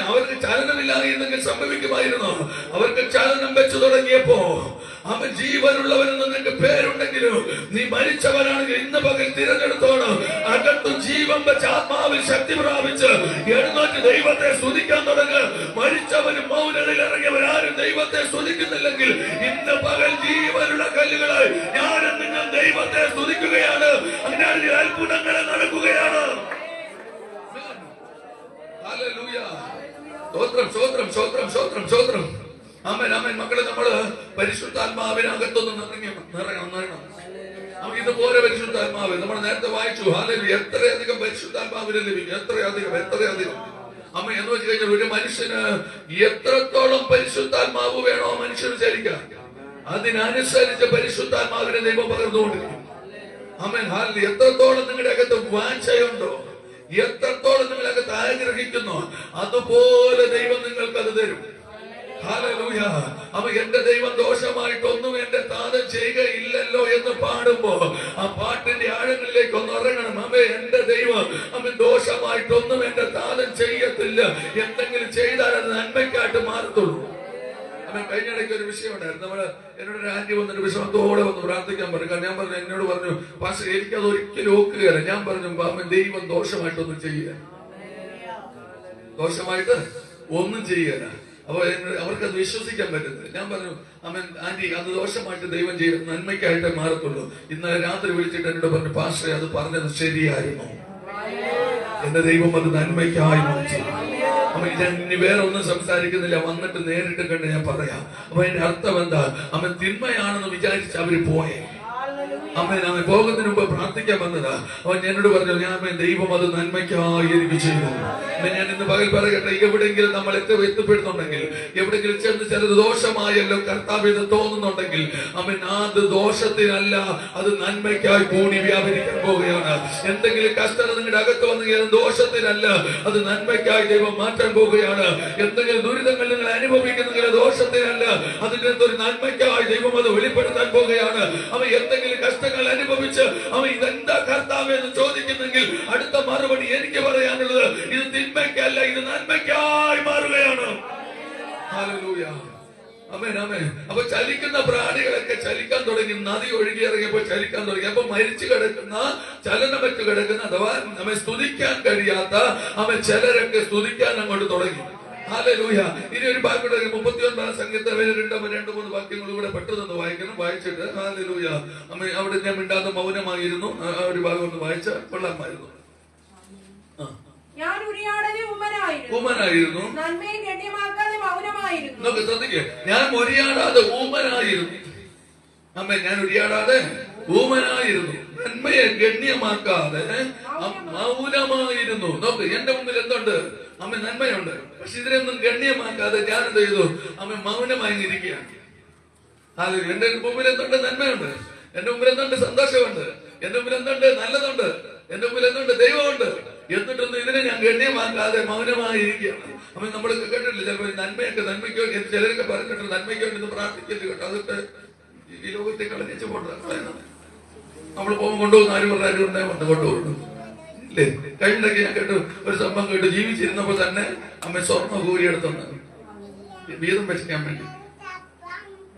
അവർക്ക് ചലനമില്ലായിരുന്നെങ്കിൽ സംഭവിക്കുമായിരുന്നു. അവർക്ക് ചലനം വെച്ചു തുടങ്ങിയപ്പോ ജീവനുള്ളവന് നിനക്ക് പേരുണ്ടെങ്കിലും നീ മരിച്ചവനാണെങ്കിൽ ഇന്ന് പകൽ തിരഞ്ഞെടുത്തോണം. അകത്തു ജീവൻ വെച്ച് ആത്മാവിൽ ശക്തി പ്രാപിച്ച് എഴുന്നേറ്റ് ദൈവത്തെ സ്തുതിക്കാൻ തുടങ്ങ്. മരിച്ചവനും മൗനതയിൽ ഇറങ്ങിയവരാരും ദൈവത്തെ സ്തുതിക്കുന്നില്ലെങ്കിൽ ഇന്ന് പകൽ ജീവനുള്ള കല്ലുകളായി ഞാനും നിങ്ങൾ ദൈവത്തെ സ്തുതിക്കുകയാണ്. അങ്ങനെ അത്ഭുതങ്ങളെ നടക്കുകയാണ്. ആമേൻ, ആമേൻ. മക്കളെ, നമ്മള് പരിശുദ്ധാത്മാവിനകത്തൊന്നും നിറയണം. ഇതുപോലെ പരിശുദ്ധാത്മാവ് നമ്മൾ നേരത്തെ വായിച്ചു. ഹല്ലേലൂയ. എത്രയധികം പരിശുദ്ധാത്മാവിനെ ലഭിക്കും. എത്രയധികം. അമ്മ എന്ന് വെച്ച് കഴിഞ്ഞാൽ ഒരു മനുഷ്യന് എത്രത്തോളം പരിശുദ്ധാത്മാവ് വേണോ മനുഷ്യന് ചലിക്കാൻ, അതിനനുസരിച്ച് പരിശുദ്ധാത്മാവിനെ ദൈവം പകർന്നുകൊണ്ടിരിക്കും. ആമേൻ, ഹല്ലേലൂയ. എത്രത്തോളം നിങ്ങളുടെ അകത്ത് വാഞ്ചയുണ്ടോ, എത്രത്തോളം നിങ്ങളകത്ത് ആഗ്രഹിക്കുന്നു, അതുപോലെ ദൈവം നിങ്ങൾക്ക് അത് തരും. ഹല്ലേലൂയ. എന്റെ ദൈവം ദോഷമായിട്ടൊന്നും എന്റെ താതൻ ചെയ്യുകയില്ലല്ലോ എന്ന് പാടുമ്പോ ആ പാട്ടിന്റെ ആഴങ്ങളിലേക്ക് ഒന്ന് ഇറങ്ങണം. എന്റെ ദൈവം ദോഷമായിട്ടൊന്നും എന്റെ താതൻ ചെയ്യത്തില്ല. എന്തെങ്കിലും ചെയ്താൽ അത് നന്മയ്ക്കായിട്ട് മാറത്തുള്ളൂ. കഴിഞ്ഞിടയ്ക്ക് ഒരു വിഷയം ഉണ്ടായിരുന്നു. എന്നോട് ഒരു ആന്റി വന്നിട്ട് വിഷമത്തോടെ വന്ന് പ്രാർത്ഥിക്കാൻ പറഞ്ഞു. ഞാൻ പറഞ്ഞു, എന്നോട് പറഞ്ഞു, പക്ഷെ എനിക്കത് ഒരിക്കലും ഓക്കുകയല്ല. ഞാൻ പറഞ്ഞു, ദൈവം ദോഷമായിട്ടൊന്നും ചെയ്യുക, ദോഷമായിട്ട് ഒന്നും ചെയ്യുക. അപ്പൊ അവർക്കത് വിശ്വസിക്കാൻ പറ്റുന്നില്ല. ഞാൻ പറഞ്ഞു, ആന്റി, അത് ദോഷമായിട്ട് ദൈവം ചെയ്യും, നന്മയ്ക്കായിട്ടേ മാറത്തുള്ളൂ. ഇന്നലെ രാത്രി വിളിച്ചിട്ട് എന്നോട് പറഞ്ഞു, പാസ്റ്ററെ അത് പറഞ്ഞത് ശരിയായിരുന്നു, എന്റെ ദൈവം അത് നന്മയ്ക്കായി മാറ്റി. ഞാൻ ഇനി വേറെ ഒന്നും സംസാരിക്കുന്നില്ല, വന്നിട്ട് നേരിട്ട് കണ്ട് ഞാൻ പറയാം. അപ്പൊ അതിന്റെ അർത്ഥം എന്താ? തിന്മയാണെന്ന് വിചാരിച്ച് അവര് പോയേ. അവൻ പോകുന്നതിന് മുമ്പ് പ്രാർത്ഥിക്കാൻ വന്നതാ. അവൻ എന്നോട് പറഞ്ഞു, ഞാൻ ദൈവം അത് നന്മയ്ക്കായി എനിക്ക് ചെയ്തു. ഞാൻ ഇന്ന് പകൽ പറയട്ടെ, എവിടെയെങ്കിലും നമ്മൾ എത്തിപ്പെടുന്നുണ്ടെങ്കിൽ, എവിടെയെങ്കിലും ചെന്ന് ചിലത് ദോഷമായല്ലോ കർത്താവ് എന്ന് തോന്നുന്നുണ്ടെങ്കിൽ, അത് ദോഷത്തിനല്ല, അത് നന്മയ്ക്കായി കൂടി വ്യാപരിക്കാൻ പോവുകയാണ്. എന്തെങ്കിലും കഷ്ടത നിങ്ങളുടെ അകത്ത് വന്നെങ്കിൽ ദോഷത്തിനല്ല, അത് നന്മയ്ക്കായി ദൈവം മാറ്റാൻ പോവുകയാണ്. എന്തെങ്കിലും ദുരിതങ്ങൾ നിങ്ങൾ അനുഭവിക്കുന്നെങ്കിൽ ദോഷത്തിനല്ല, അതിന്റെ ഒരു നന്മയ്ക്കായി ദൈവം അത് വെളിപ്പെടുത്താൻ പോവുകയാണ്. എന്തെങ്കിലും കഷ്ടങ്ങൾ അനുഭവിച്ച് ഇതെന്താ കർത്താവ് എന്ന് ചോദിക്കുന്നെങ്കിൽ അടുത്ത മറുപടി എനിക്ക് പറയാനുള്ളത്, ഇത് തിന്മയ്ക്കല്ല, ഇത് നന്മയ്ക്കായി മാറുകയാണ്. ഹല്ലേലൂയ. Amen, amen. അപ്പൊ ചലിക്കുന്ന പ്രാണികളൊക്കെ ചലിക്കാൻ തുടങ്ങി. നദി ഒഴുകി ഇറങ്ങിയപ്പോ ചലിക്കാൻ തുടങ്ങി. അപ്പൊ മരിച്ചു കിടക്കുന്ന, ചലനമറ്റ് കിടക്കുന്ന, അഥവാ നമ്മെ സ്തുതിക്കാൻ കഴിയാത്ത ചിലരൊക്കെ സ്തുതിക്കാൻ അങ്ങോട്ട് തുടങ്ങി. ഹല്ലേലൂയ. ഇനി ഒരു ഭാഗം 39 സംഗീതം 2-3 വാക്യങ്ങൾ കൂടെ പെട്ടെന്ന് വായിക്കണം. വായിച്ചിട്ട് ഹല്ലേലൂയ. അവിടെ ഞാൻ മിണ്ടാതെ മൗനമായിരുന്നു. ഒരു ഭാഗം ഒന്ന് വായിച്ച കൊള്ളാമായിരുന്നു. ഞാൻ ഊമനായിരുന്നു. നോക്ക്, ശ്രദ്ധിക്കേ. ഞാൻ ഉരിയാടാതെ ഊമനായിരുന്നു. ഞാൻ ഉരിയാടാതെ ഊമനായിരുന്നു. നന്മയെ ഗണ്യമാക്കാതെ മൗനമായിരുന്നു. നോക്ക്, എന്റെ മുമ്പിൽ എന്തുണ്ട്? നന്മയുണ്ട്. പക്ഷെ ഇതിനൊന്നും ഗണ്യമാക്കാതെ ഞാൻ എന്ത് ചെയ്തു? മൗനമായി ഇരിക്കുകയാണ്. എന്റെ മുമ്പിൽ എന്തുണ്ട്? നന്മയുണ്ട്. എന്റെ മുമ്പിൽ എന്തുണ്ട്? സന്തോഷമുണ്ട്. എന്റെ മുമ്പിൽ എന്തുണ്ട്? നല്ലതുണ്ട്. എന്റെ മുമ്പിൽ എന്തുണ്ട്? ദൈവമുണ്ട്. എന്നിട്ടൊന്നും ഇതിനെ ഞാൻ ഗണ്യമാക്കാതെ മൗനമായി ഇരിക്കുകയാണ്. നമ്മൾ കേട്ടിട്ടില്ല ചിലപ്പോൾ നന്മയ്ക്ക് വേണ്ടി ചിലരൊക്കെ പറഞ്ഞിട്ടുണ്ട്, നന്മയ്ക്ക് വേണ്ടി പ്രാർത്ഥിക്കരുത് കേട്ടോ, അതൊക്കെ ഈ ലോകത്തെ കളഞ്ഞ ഇട്ടേച്ച് പോകേണ്ടത്. നമ്മൾ പോകുമ്പോൾ കൊണ്ടുപോകുന്ന ആരും പറഞ്ഞാലും ഉണ്ടായി കൊണ്ടുപോകുന്നു ഇല്ലേ? കഴിഞ്ഞിടയ്ക്ക് ഞാൻ കേട്ടു, ഒരു സംഭവം കേട്ടു, ജീവിച്ചിരുന്നപ്പോ തന്നെ അമ്മ സ്വർണ്ണ കൂരിയെടുത്തെന്ന് വീതം വെച്ചിക്കാൻ വേണ്ടി.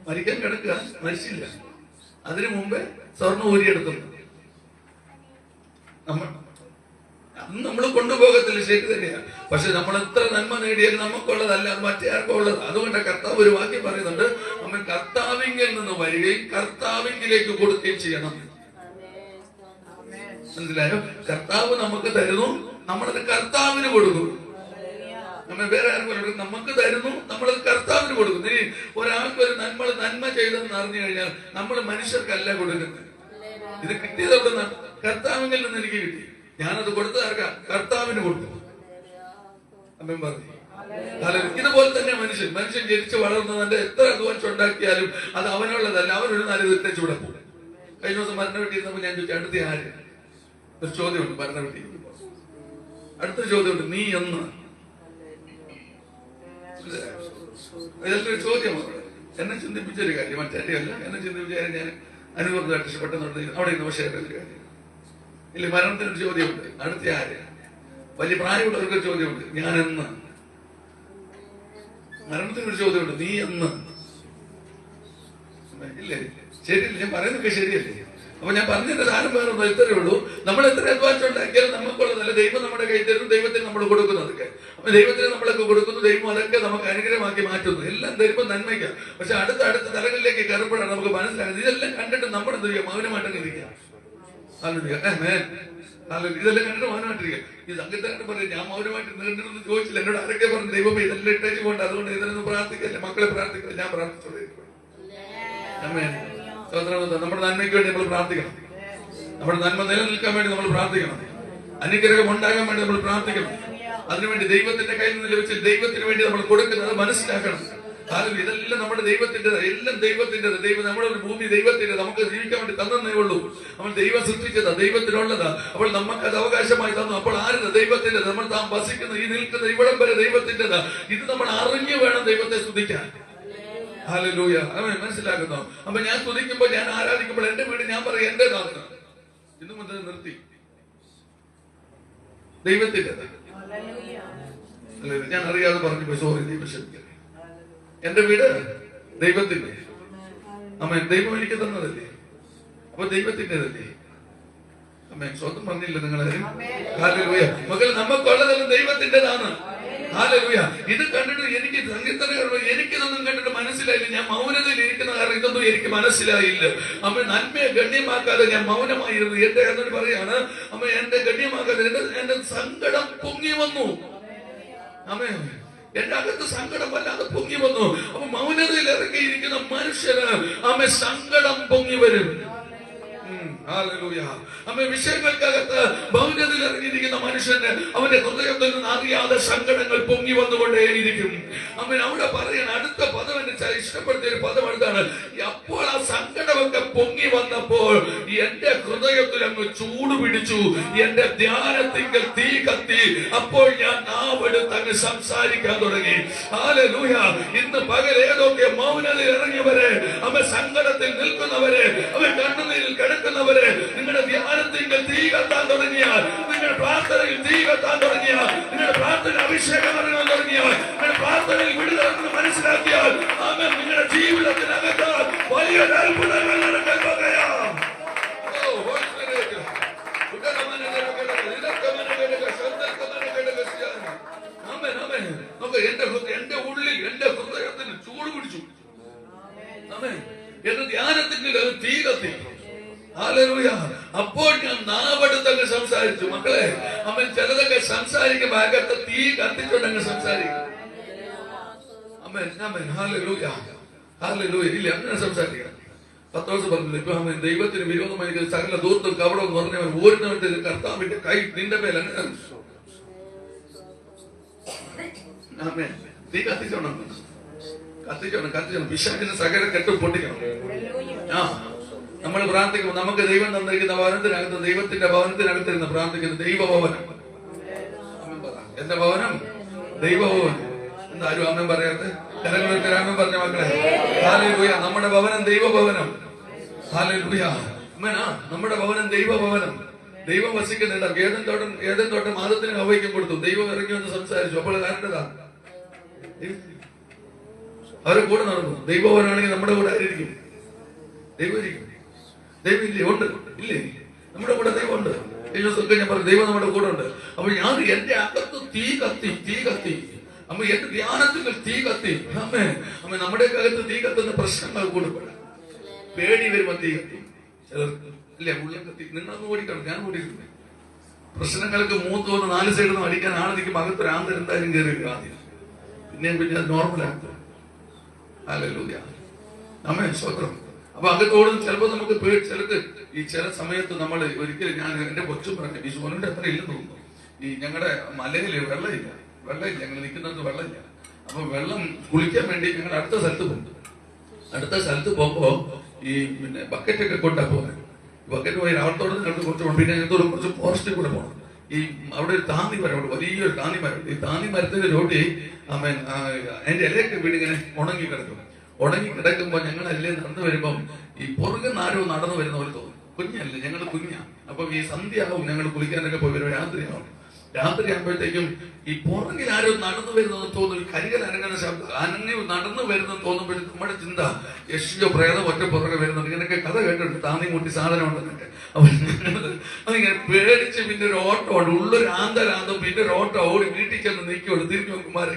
മരിക്കാൻ കിടക്കുക, മരിച്ചില്ല, അതിനു മുമ്പേ സ്വർണ്ണ ഊരിയെടുത്തെന്ന്. അന്ന് നമ്മൾ കൊണ്ടുപോകത്തില്ല, ശരി തന്നെയാണ്. പക്ഷെ നമ്മൾ എത്ര നന്മ നേടിയാലും നമുക്കുള്ളതല്ല, അത് മറ്റേ ആർക്കും ഉള്ളത്. അതുകൊണ്ട് കർത്താവ് ഒരു വാക്യം പറയുന്നുണ്ട്, നമ്മൾ കർത്താവിങ്കിൽ നിന്ന് വരികയും കർത്താവിങ്കിലേക്ക് കൊടുക്കുകയും ചെയ്യണം. മനസ്സിലായോ? കർത്താവ് നമുക്ക് തരുന്നു, നമ്മളത് കർത്താവിന് കൊടുക്കും. നമ്മൾ വേറെ ആർക്കും നമുക്ക് തരുന്നു, നമ്മളത് കർത്താവിന് കൊടുക്കും. ഇനി ഒരാൾക്ക് ഒരു നന്മ ചെയ്തെന്ന് അറിഞ്ഞു കഴിഞ്ഞാൽ നമ്മൾ മനുഷ്യർക്കല്ല കൊടുക്കുന്നത്. ഇത് കിട്ടിയത് എവിടെ നിന്നാണ്? കർത്താവിങ്കിൽ നിന്ന് എനിക്ക് കിട്ടി, ഞാനത് കൊടുത്തതാർക്കാം? കർത്താവിന് കൊടുക്കും. അമ്മൻ പറഞ്ഞു. ഇതുപോലെ തന്നെ മനുഷ്യൻ ജനിച്ചു വളർന്നതിന്റെ എത്ര അധ്വാനിച്ചുണ്ടാക്കിയാലും അത് അവനുള്ളതല്ല, അവനൊരു നല്ല വിട്ടേച്ച് ഇവിടെ പോകും. കഴിഞ്ഞ ദിവസം മരണ വീട്ടിയിരുന്നപ്പോ ഞാൻ ചോദിച്ചു, അടുത്ത ആര്? ഒരു ചോദ്യമുണ്ട് മരണ വീട്ടിൽ. അടുത്തൊരു ചോദ്യമുണ്ട്, നീ എന്ന്. ഇതൊരു ചോദ്യമാണ്. എന്നെ ചിന്തിപ്പിച്ചൊരു കാര്യം, മറ്റേല്ല. എന്നെ ചിന്തിപ്പിച്ച കാര്യം ഞാൻ അനുഭവമായിട്ട് പെട്ടെന്ന് അവിടെ ഇരുന്ന് പക്ഷേ കാര്യം ഇല്ല. മരണത്തിനൊരു ചോദ്യമുണ്ട്, അടുത്ത ആര്? വലിയ പ്രായമുള്ളവർക്കൊരു ചോദ്യമുണ്ട്, ഞാൻ എന്ന്. മരണത്തിനൊരു ചോദ്യമുണ്ട്, നീ എന്ന്. ഇല്ലേ? ശരിയല്ലേ? ഞാൻ പറയുന്നതൊക്കെ ശരിയല്ലേ? അപ്പൊ ഞാൻ പറഞ്ഞതിന്റെ സാധനം വേറൊന്നും ഇത്രയേ ഉള്ളൂ. നമ്മൾ എത്ര അഡ്വാൻസ് ഉണ്ടാക്കിയാലും നമുക്കുള്ളതല്ല, ദൈവം നമ്മുടെ കൈ തരും, ദൈവത്തിന് നമ്മൾ കൊടുക്കുന്നതൊക്കെ. അപ്പൊ ദൈവത്തിന് നമ്മളൊക്കെ കൊടുക്കുന്നു, ദൈവം അതൊക്കെ നമുക്ക് അനുഗ്രഹമാക്കി മാറ്റുന്നു. എല്ലാം ദൈവം നന്മയ്ക്കാം. പക്ഷെ അടുത്ത തലങ്ങളിലേക്ക് കയറുമ്പോഴാണ് നമുക്ക് മനസ്സിലാകുന്നത്, ഇതെല്ലാം കണ്ടിട്ട് നമ്മൾ എന്ത് ചെയ്യുക? മൗനമായിട്ട് ഇരിക്കുക. ഇതെല്ലാം കണ്ടിട്ട് മൗനമായിട്ടിരിക്കുക. ഈ സംഗീതക്കാരൻ പറയും, ഞാൻ മൗനമായിട്ട് നീണ്ടിരുന്ന് ചോദിച്ചില്ല. എന്നോട് ആരൊക്കെ പറഞ്ഞു ദൈവമേ ഇതെല്ലാം ഇട്ടേച്ച് പോകണ്ട, അതുകൊണ്ട് ഇതിനൊന്നും പ്രാർത്ഥിക്കല്ലേ, മക്കളെ പ്രാർത്ഥിക്കില്ല. ഞാൻ പ്രാർത്ഥിച്ചോളൂ. നമ്മുടെ നന്മയ്ക്ക് വേണ്ടി നമ്മൾ പ്രാർത്ഥിക്കണം. നമ്മുടെ നന്മ നിലനിൽക്കാൻ വേണ്ടി നമ്മൾ പ്രാർത്ഥിക്കണം. അനുഗ്രഹം ഉണ്ടാകാൻ വേണ്ടി നമ്മൾ പ്രാർത്ഥിക്കണം. അതിനുവേണ്ടി ദൈവത്തിന്റെ കയ്യിൽ നിന്ന് ലഭിച്ച ദൈവത്തിന് വേണ്ടി നമ്മൾ കൊടുക്കുന്നത് മനസ്സിലാക്കണം. കാരണം ഇതെല്ലാം നമ്മുടെ ദൈവത്തിൻ്റെത്, എല്ലാം ദൈവത്തിൻ്റെത്. ദൈവം നമ്മുടെ ഭൂമി ദൈവത്തിന്റെ, നമുക്ക് ജീവിക്കാൻ വേണ്ടി തന്നേ ഉള്ളൂ. നമ്മൾ ദൈവം സൃഷ്ടിച്ചതാ, ദൈവത്തിനുള്ളതാ. അപ്പോൾ നമുക്ക് അത് അവകാശമായി തന്നു. അപ്പോൾ ആരുത്? ദൈവത്തിൻ്റെത്. നമ്മൾ താൻ വസിക്കുന്ന ഈ നിൽക്കുന്ന ഇവിടം വരെ ദൈവത്തിൻ്റെതാ. ഇത് നമ്മൾ അറിഞ്ഞു വേണം ദൈവത്തെ സ്തുതിക്കാൻ. ഹല്ലേലൂയ. അവൻ മനസ്സിലാക്കുന്നു. അപ്പൊ ഞാൻ സ്തുതിക്കുമ്പോൾ, ഞാൻ ആരാധിക്കുമ്പോൾ എന്റെ വീട് ഞാൻ പറയും എന്റേതാണ്. ഇന്നു മുതൽ നിർത്തി, ദൈവത്തിൻ്റെത്. ഞാൻ അറിയാതെ പറഞ്ഞു പോയി, സോറി, ദൈവം ക്ഷമിക്കട്ടെ. എന്റെ വീട് ദൈവത്തിന്റെ. അമ്മ ദൈവം എനിക്ക് തന്നതല്ലേ, അപ്പൊ ദൈവത്തിൻ്റെതല്ലേ. അമ്മ സ്വന്തം പറഞ്ഞില്ല നിങ്ങളെ. ഹല്ലേലൂയ. മക്കൾ, നമുക്കുള്ളതെല്ലാം ദൈവത്തിൻ്റെതാണ്. ഹല്ലേലൂയ. ഇത് കണ്ടിട്ട് എനിക്ക് സംഗീതക്കാരൻ എനിക്കിതൊന്നും കണ്ടിട്ട് മനസ്സിലായില്ല. ഞാൻ മൗനതയിൽ ഇരിക്കുന്ന കാരണം ഇതൊന്നും എനിക്ക് മനസ്സിലായില്ല. അമ്മ നന്മയെ ഗണ്യമാക്കാതെ ഞാൻ മൗനമായിരുന്നു. എന്റെ എന്നോട് പറയാണ്, അമ്മ എന്റെ ഗണ്യമാക്കാതെ എന്റെ സങ്കടം പൊങ്ങി വന്നു. അമ്മ എന്റെ അകത്ത് സങ്കടം വല്ലാതെ പൊങ്ങി വന്നു. അപ്പൊ മൗനതയിൽ ഇറങ്ങിയിരിക്കുന്ന മനുഷ്യന് അമ്മ സങ്കടം പൊങ്ങി വരും. അമ്മ വിഷയങ്ങൾക്കകത്ത് മൗനതയിൽ ഇറങ്ങിയിരിക്കുന്ന മനുഷ്യന് അവന്റെ ഹൃദയത്തിൽ നിന്ന് അറിയാതെ സങ്കടങ്ങൾ പൊങ്ങി വന്നുകൊണ്ടേയിരിക്കും. അമ്മ അവിടെ പറയണ അടുത്ത പദം എന്നെ ഇഷ്ടപ്പെടുത്തിയ ഒരു പദം എന്താണ്? അപ്പോൾ ആ സങ്കടമൊക്കെ പൊങ്ങി വന്നപ്പോൾ എന്റെ ഹൃദയത്തിൽ അങ്ങ് ചൂട് പിടിച്ചു, എന്റെ ധ്യാനത്തിങ്കൽ തീ കത്തി. അപ്പോൾ ഞാൻ നാവെടുത്ത് അങ്ങ് സംസാരിക്കാൻ തുടങ്ങി. ഹല്ലേലൂയ. ഇന്ന് പകൽ ഏതൊക്കെ മൗനതയിൽ ഇറങ്ങിയവരെ, അവ സങ്കടത്തിൽ നിൽക്കുന്നവരെ, അവ കണ്ണുനീരിൽ കിടക്കുന്നവരെ, നിങ്ങളുടെ ധ്യാനത്തിങ്കൽ തീ കത്താൻ തുടങ്ങിയാൽ, നിങ്ങളുടെ പ്രാർത്ഥനയിൽ തീ കത്താൻ തുടങ്ങിയാൽ, നിങ്ങളുടെ പ്രാർത്ഥന അഭിഷേകം ഇറങ്ങാൻ തുടങ്ങിയാൽ, നിങ്ങളുടെ പ്രാർത്ഥനയിൽ വിടുതലെന്ന് മനസ്സിലാക്കിയാൽ, ആമേൻ, നിങ്ങളുടെ ജീവിതത്തിനകത്ത് വലിയൊരു അത്ഭുതങ്ങൾ നടക്കാൻ പോകുകയാണ്. എന്റെ ഉള്ളിൽ, എന്റെ ഹൃദയത്തിന് ചൂട് പിടിച്ചു. എന്റെ ധ്യാനത്തിന് തീ കത്തി. ഹല്ലേലൂയ. അപ്പോൾ ഞാൻ നാവെടുത്തങ്ങ് സംസാരിച്ചു. മക്കളെ, അവൻ ചിലതൊക്കെ സംസാരിക്കുമ്പോ അകത്ത് തീ കത്തിച്ചുകൊണ്ടങ്ങ് സംസാരിക്കും. അമ്മൻ അമ്മൻ. ഹല്ലേലൂയ. ഹല്ലേലൂയ. ഇല്ല, അങ്ങനെ സംസാരിക്കണം. പത്രോസ് പറഞ്ഞു, ഇപ്പൊ അവൻ ദൈവത്തിന് വിരോധമായി സകല ദൂർത്തും കവടവും പറഞ്ഞവൻ ഓരുന്നവന്റെ കർത്താവിന്റെ കൈ നിന്റെ മേൽ അങ്ങനെ തീ കത്തിച്ചോണം. പിശാചിന്റെ സകല കെട്ടും പൊട്ടിക്കണം. നമ്മൾ പ്രാർത്ഥിക്കുമ്പോൾ നമുക്ക് ദൈവം തന്നിരിക്കുന്ന ഭവനത്തിനകത്ത്, ദൈവത്തിന്റെ ഭവനത്തിനകത്തിരുന്ന് പ്രാർത്ഥിക്കുന്ന ദൈവഭവനം. എന്റെ ഭവനം ദൈവഭവനം. എന്തായാലും അമ്മൻ പറയാത്ത കരങ്ങളൊക്കെ രാമൻ പറഞ്ഞ മക്കളെ. ഹല്ലേലൂയ. നമ്മുടെ ഭവനം ദൈവഭവനം. ഹല്ലേലൂയ. ആമേൻ. നമ്മുടെ ഭവനം ദൈവഭവനം, ദൈവം വസിക്കുന്നില്ല. ഏതൻ തോട്ടം ആദത്തിനും ഹവ്വയ്ക്കും കൊടുത്തു. ദൈവം ഇറങ്ങി വന്ന് സംസാരിച്ചു. അപ്പോൾ ആരുടേതാ? അവരെ കൂടെ നടന്നു. ദൈവഭവനാണെങ്കിൽ നമ്മുടെ കൂടെ ആയിരിക്കും. ദൈവം ഇരിക്കും. ദൈവം ഇല്ലേ? ഉണ്ട്. ഇല്ലേ? നമ്മുടെ കൂടെ ദൈവം ഉണ്ട്. ഒക്കെ ഞാൻ പറഞ്ഞു, ദൈവം നമ്മുടെ കൂടെ ഉണ്ട്. അപ്പൊ ഞാൻ എന്റെ അകത്ത് തീ കത്തി അമ്മ, എന്റെ ധ്യാനത്തിൽ തീ കത്തി. അമ്മ നമ്മുടെ അകത്ത് തീ കത്തുന്ന പ്രശ്നങ്ങൾ കൂടുതൽ. പേടി വരുമ്പോ തീ കത്തി. ചിലർക്ക് ഇല്ലേ ഉള്ളിൽ കത്തി. നിങ്ങളൊന്ന് ഓടിക്കണം, ഞാൻ ഓടിയിട്ടുണ്ട്. പ്രശ്നങ്ങൾക്ക് മൂന്ന് തോന്ന് 4 സൈഡിൽ നിന്ന് അടിക്കാൻ ആളെ നിൽക്കുമ്പോൾ അകത്തൊരു ആന്തരം എന്തായാലും കയറി ആദ്യം, പിന്നെ അത് നോർമലാക്കും. ഹല്ലേലൂയ. ആമേൻ. സ്തോത്രം. അപ്പൊ അകത്തോടും ചിലപ്പോ നമുക്ക് ചിലർക്ക് ഈ ചില സമയത്ത് നമ്മൾ ഒരിക്കലും, ഞാൻ എന്റെ കൊച്ചും പറഞ്ഞു, ഈ സോനുന്റെ അത്ര ഇല്ലെന്ന് തോന്നുന്നു, ഈ ഞങ്ങളുടെ മലയില് വെള്ളമില്ല, ഞങ്ങൾ നിൽക്കുന്നത് വെള്ളമില്ല. അപ്പൊ വെള്ളം കുളിക്കാൻ വേണ്ടി ഞങ്ങൾ അടുത്ത സ്ഥലത്ത് പോകുമ്പോ ഈ പിന്നെ ബക്കറ്റൊക്കെ കൊണ്ടാ പോകുന്നത്. ബക്കറ്റ് പോയി രാവത്തോടെ കുറച്ച് പോകണം. പിന്നെ ഞങ്ങൾക്ക് കുറച്ച് ഫോറസ്റ്റിൽ കൂടെ പോകണം. ഈ അവിടെ ഒരു താന്നി മരം, അവിടെ വലിയൊരു താന്നി മരം. ഈ താന്നി മരത്തിന്റെ ചോട്ടി അതിന്റെ ഇലയൊക്കെ വീട് ഇങ്ങനെ ഉണങ്ങി കിടക്കുമ്പോ ഞങ്ങൾ അല്ലേ നടന്നു വരുമ്പം ഈ പുറകെ ആരോ നടന്നു വരുന്ന പോലെ തോന്നും. കുഞ്ഞല്ലേ, ഞങ്ങൾ കുഞ്ഞാ. അപ്പം ഈ സന്ധ്യയാവും, ഞങ്ങൾ കുളിക്കാനൊക്കെ പോയി വരും. രാത്രിയാകുമ്പോഴത്തേക്കും ഈ പുറകിൽ ആരോ നടന്നു വരുന്നത് തോന്നും. കരികൽ അനങ്ങുന്ന ശബ്ദം, നടന്നു വരുന്നത് തോന്നുമ്പോഴും നമ്മുടെ ചിന്ത, യശോ പ്രേതം ഒറ്റ പുറകെ വരുന്നുണ്ട്. ഇങ്ങനെയൊക്കെ കഥ കേട്ടിട്ടുണ്ട്, താന്നി മുട്ടി സാധനം ഉണ്ടെന്നൊക്കെ. അപ്പൊ അതിങ്ങനെ പേടിച്ച് പിന്നെ ഒരു ഓട്ടം ഉണ്ട്, ഉള്ളൊരു ആന്തരാന്തം. പിന്നെ ഒരു ഓട്ടം ഓടി വീട്ടിൽ ചെന്ന് നീക്കുള്ളൂ. തിരിഞ്ഞു നോക്കുമാരെ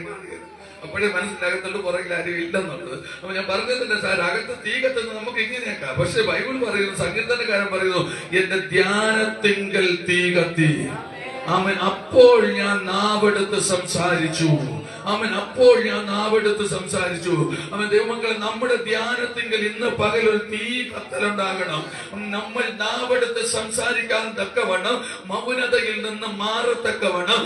അപ്പോഴേ മനസ്സിനകത്തുള്ള പുറകിൽ ആരും ഇല്ലെന്നുള്ളത്. അപ്പൊ ഞാൻ പറഞ്ഞതിന്റെ സാർ, അകത്ത് തീ കത്തുന്നത് നമുക്ക് ഇങ്ങനെയാക്കാം. പക്ഷെ ബൈബിൾ പറയുന്നു, സങ്കീർത്തനക്കാരൻ പറയുന്നു, എന്റെ ധ്യാനത്തിങ്കൽ തീ കത്തി. ആമേൻ. അപ്പോൾ ഞാൻ നാവെടുത്ത് സംസാരിച്ചു. ആമേൻ. ദൈവമക്കളെ, നമ്മുടെ ധ്യാനത്തിങ്കിൽ ഇന്ന് പകൽ ഒരു തീ കത്തലുണ്ടാകണം. നമ്മൾ നാവെടുത്ത് സംസാരിക്കാൻ തക്കവണ്ണം, മൗനതയിൽ നിന്ന് മാറത്തക്കവണ്ണം.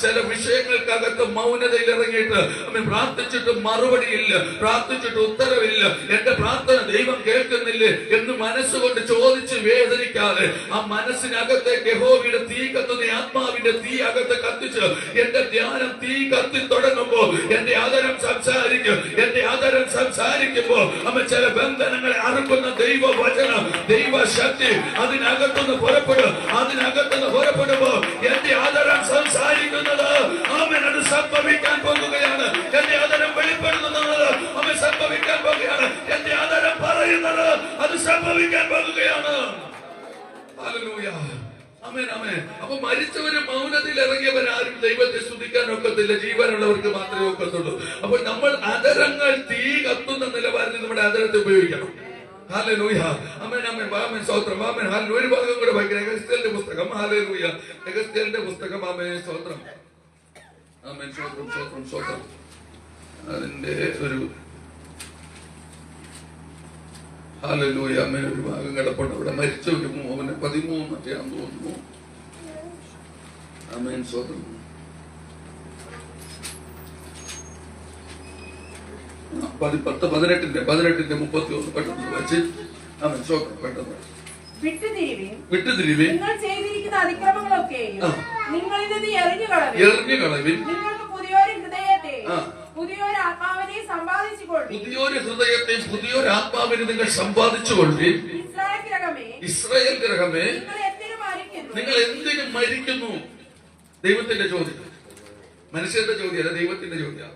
ചില വിഷയങ്ങൾക്കകത്ത് മൗനതയിൽ ഇറങ്ങിയിട്ട് പ്രാർത്ഥിച്ചിട്ട് മറുപടിയില്ല, പ്രാർത്ഥിച്ചിട്ട് ഉത്തരവില്ല, എന്റെ പ്രാർത്ഥന ദൈവം കേൾക്കുന്നില്ലേ എന്ന് മനസ്സുകൊണ്ട് ചോദിച്ച് വേദനിക്കാതെ, ആ മനസ്സിനകത്തേക്ക് യഹോവയുടെ തീ കത്തുന്ന ആത്മാവിന്റെ തീ അകത്ത് കത്തിച്ച് എന്റെ ധ്യാനം തീ കത്തി തുടങ്ങുമ്പോ എന്റെ ആദരം സംസാരിക്കുമ്പോ ചില ബന്ധനങ്ങളെ അറുക്കുന്ന ദൈവവചനം, ദൈവശക്തി അതിനകത്തുനിന്ന് പുറപ്പെടുമ്പോ എന്റെ ആദരം സംസാരിക്കുന്നത് അത് സംഭവിക്കാൻ പോകുകയാണ്. എന്റെ ആദരം വെളിപ്പെടുത്തുന്നത് സംഭവിക്കാൻ പോകുകയാണ്. എന്റെ ആദരം പറയുന്നത് അത് സംഭവിക്കാൻ പോകുകയാണ്. ഹല്ലേലൂയ. Amen, amen. അപ്പൊ മരിച്ചവര് മൗനത്തിൽ ഇറങ്ങിയവരാരും ദൈവത്തെ സ്തുതിക്കാൻ ഒക്കത്തില്ല, ജീവനുള്ളവർക്ക് മാത്രമേ ഒക്കത്തുള്ളൂ. അപ്പോൾ നമ്മൾ അതരങ്ങൾ തീ കത്തുന്ന നിലവാരത്തിൽ നമ്മുടെ അതരത്തെ ഉപയോഗിക്കണം. ഹല്ലേലൂയ. ആമേൻ, ആമേൻ, ആമേൻ. സ്തോത്രം. ആമേൻ. ഹല്ലേലൂയ. ഒരു ഭാഗം കൂടെ വായിക്കാം. എഗസ്തേലിന്റെ പുസ്തകം. ഹല്ലേലൂയ. എഗസ്തേലിന്റെ പുസ്തകം. ആമേൻ. സ്തോത്രം. ആമേൻ. സ്തോത്രം. അതിന്റെ ഒരു ഹല്ലേലൂയ. ആമേൻ. ഒരു ഭാഗം കിടപ്പുണ്ട് അവിടെ. മരിച്ച ഒരു മോഹന് 13 തോന്നുന്നു. ആമേൻ. സ്തോത്രം. 18-ന്റെ 31 പെട്ടെന്ന് വെച്ച്. ആമേൻ. സ്തോത്രം. പെട്ടെന്ന് വിട്ടുതിരിവിൻ, നിങ്ങൾ ചെയ്തിരിക്കുന്ന അതിക്രമങ്ങളൊക്കെയും നിങ്ങളിൽ നിന്ന് എറിഞ്ഞു കളവിൻ. നിങ്ങൾക്ക് പുതിയൊരു ഹൃദയത്തെയും പുതിയൊരു ആത്മാവിനെ നിങ്ങൾ സമ്പാദിച്ചുകൊള്ളി. ഇസ്രായേൽ ഗ്രഹമേ, നിങ്ങൾ എന്തിനു മരിക്കുന്നു? ദൈവത്തിന്റെ ചോദ്യം, മനുഷ്യന്റെ ചോദ്യമല്ല, ദൈവത്തിന്റെ ചോദ്യം.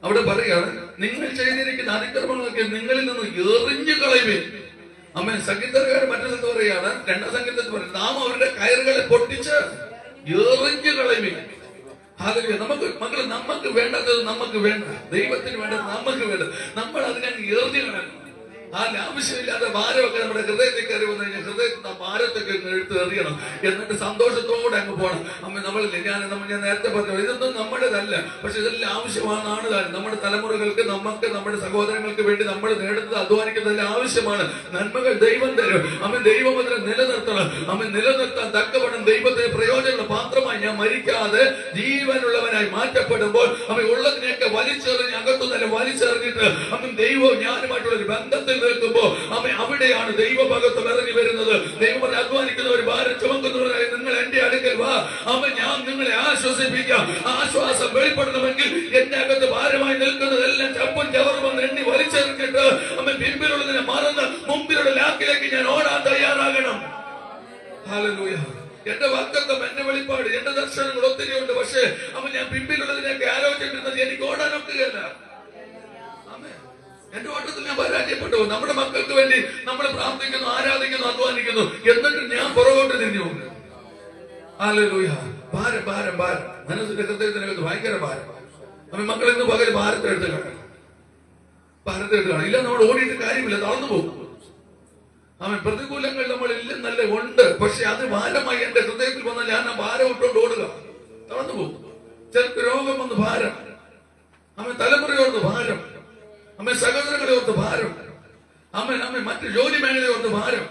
അവിടെ പറയുകയാണ്, നിങ്ങൾ ചെയ്തിരിക്കുന്ന അതിക്രമങ്ങളൊക്കെ നിങ്ങളിൽ നിന്ന് എറിഞ്ഞു കളയുവേ. അമ്മ സംഗീതക്കാരൻ മറ്റു സ്ഥലത്ത് പറയുകയാണ്, 2ാം സംഗീതത്തിൽ പറയുന്നത്, നാം അവരുടെ കയറുകളെ പൊട്ടിച്ച് എറിഞ്ഞു കളയുവേ. ഹല്ലേലൂയ. നമുക്ക് വേണ്ടത് നമുക്ക് വേണ്ട, ദൈവത്തിന് വേണ്ടത് നമുക്ക് വേണ്ട. നമ്മൾ അതിനെ എറിഞ്ഞു കളയണം. ആവശ്യമില്ലാത്ത ഭാരമൊക്കെ നമ്മുടെ ഹൃദയത്തിൽ കയറി വന്നു കഴിഞ്ഞാൽ ഹൃദയത്തിൽ ആ ഭാരത്തൊക്കെ എടുത്ത് എറിയണം. എന്നിട്ട് സന്തോഷത്തോടെ അങ്ങ് പോകണം. നമ്മളില്ലേ, ഞാൻ നേരത്തെ പറഞ്ഞു, ഇതൊന്നും നമ്മുടേതല്ല, പക്ഷെ ഇതെല്ലാം ആവശ്യമാണ്. നമ്മുടെ തലമുറകൾക്ക്, നമ്മുടെ സഹോദരങ്ങൾക്ക് വേണ്ടി നമ്മൾ നേടുന്നത്, അധ്വാനിക്കുന്നതെല്ലാം ആവശ്യമാണ്. നന്മകൾ ദൈവം തരും. ദൈവം അതിനെ നിലനിർത്തണം. നിലനിർത്താൻ തക്കവണ്ണം ദൈവത്തിന് പ്രയോജനമുള്ള പാത്രമായി ഞാൻ മരിക്കാതെ ജീവനുള്ളവനായി മാറ്റപ്പെടുമ്പോൾ ഉള്ളതിനെയൊക്കെ വലിച്ചെറിഞ്ഞ്, അകത്തുനിന്നല്ല വലിച്ചെറിഞ്ഞിട്ട് ദൈവവും ഞാനുമായിട്ടുള്ള ഒരു ബന്ധത്തിൽ നിൽക്കുമ്പോ അവിടെയാണ് ദൈവഭക്തം ഇറങ്ങി വരുന്നത്. ദൈവം അധ്വാനിക്കുന്നവർ, ഭാരം ചുമക്കുന്നവരായി നിങ്ങൾ എന്റെ അടുക്കൽ വാ, ഞാൻ നിങ്ങളെ ആശ്വസിപ്പിക്കാം. ആശ്വാസം വെളിപ്പെടണമെങ്കിൽ എന്റെ അകത്ത് ഭാരമായി നിൽക്കുന്നതെല്ലാം ചപ്പും ചവറും എണ്ണി വലിച്ചെറിഞ്ഞിട്ട് പിൻപിലുള്ളതിനെ മറന്ന് മുമ്പിലുള്ള ലാക്കിലേക്ക് ഞാൻ ഓടാൻ തയ്യാറാകണം. ഹല്ലേലൂയ. എന്റെ വാഗ്ദത്തം, എന്റെ വെളിപ്പാട്, എന്റെ ദർശനങ്ങൾ ഒത്തിരി ഉണ്ട്. പക്ഷേ അവൻ ഞാൻ പിൻപിലുള്ളതിനൊക്കെ ആലോചിച്ചിരുന്നത് എനിക്ക് ഓടാനൊക്കുകയല്ല. എന്റെ ഓട്ടത്തിൽ ഞാൻ പരാജയപ്പെട്ടു. നമ്മുടെ മക്കൾക്ക് വേണ്ടി നമ്മൾ പ്രാർത്ഥിക്കുന്നു, ആരാധിക്കുന്നു, അധ്വാനിക്കുന്നു, എന്നിട്ട് ഞാൻ പുറകോട്ട് തിരിഞ്ഞു. ഹല്ലേലൂയ. ഭാരം ഭാരം ഭാരം മനസ്സിന്റെ ഹൃദയത്തിനകത്ത് ഭയങ്കര ഭാരം. അവൻ മക്കൾ ഇന്ന് പകൽ ഭാരത്തെ എടുത്ത് കാണണം. ഭാരത്തെ എടുത്ത് കാണാം. ഇല്ല, നമ്മൾ ഓടിയിട്ട് കാര്യമില്ല, തളർന്നു പോകും. അവൻ പ്രതികൂലങ്ങൾ നമ്മൾ ഇല്ലെന്നല്ല ഉണ്ട്. പക്ഷെ അത് ഭാരമായി എന്റെ ഹൃദയത്തിൽ വന്നാൽ ഞാൻ ആ ഭാരം ഇട്ടുകൊണ്ട് ഓടുക, തളർന്നു പോകും. ചിലർക്ക് രോഗം വന്ന് ഭാരം, അവൻ തലമുറയോർത്ത് ഭാരം, അമ്മ സഹോദരങ്ങളെ ഓർത്ത് ഭാരം, അമ്മ മറ്റു ജോലി മേഖലയെ ഓർത്ത് ഭാരം,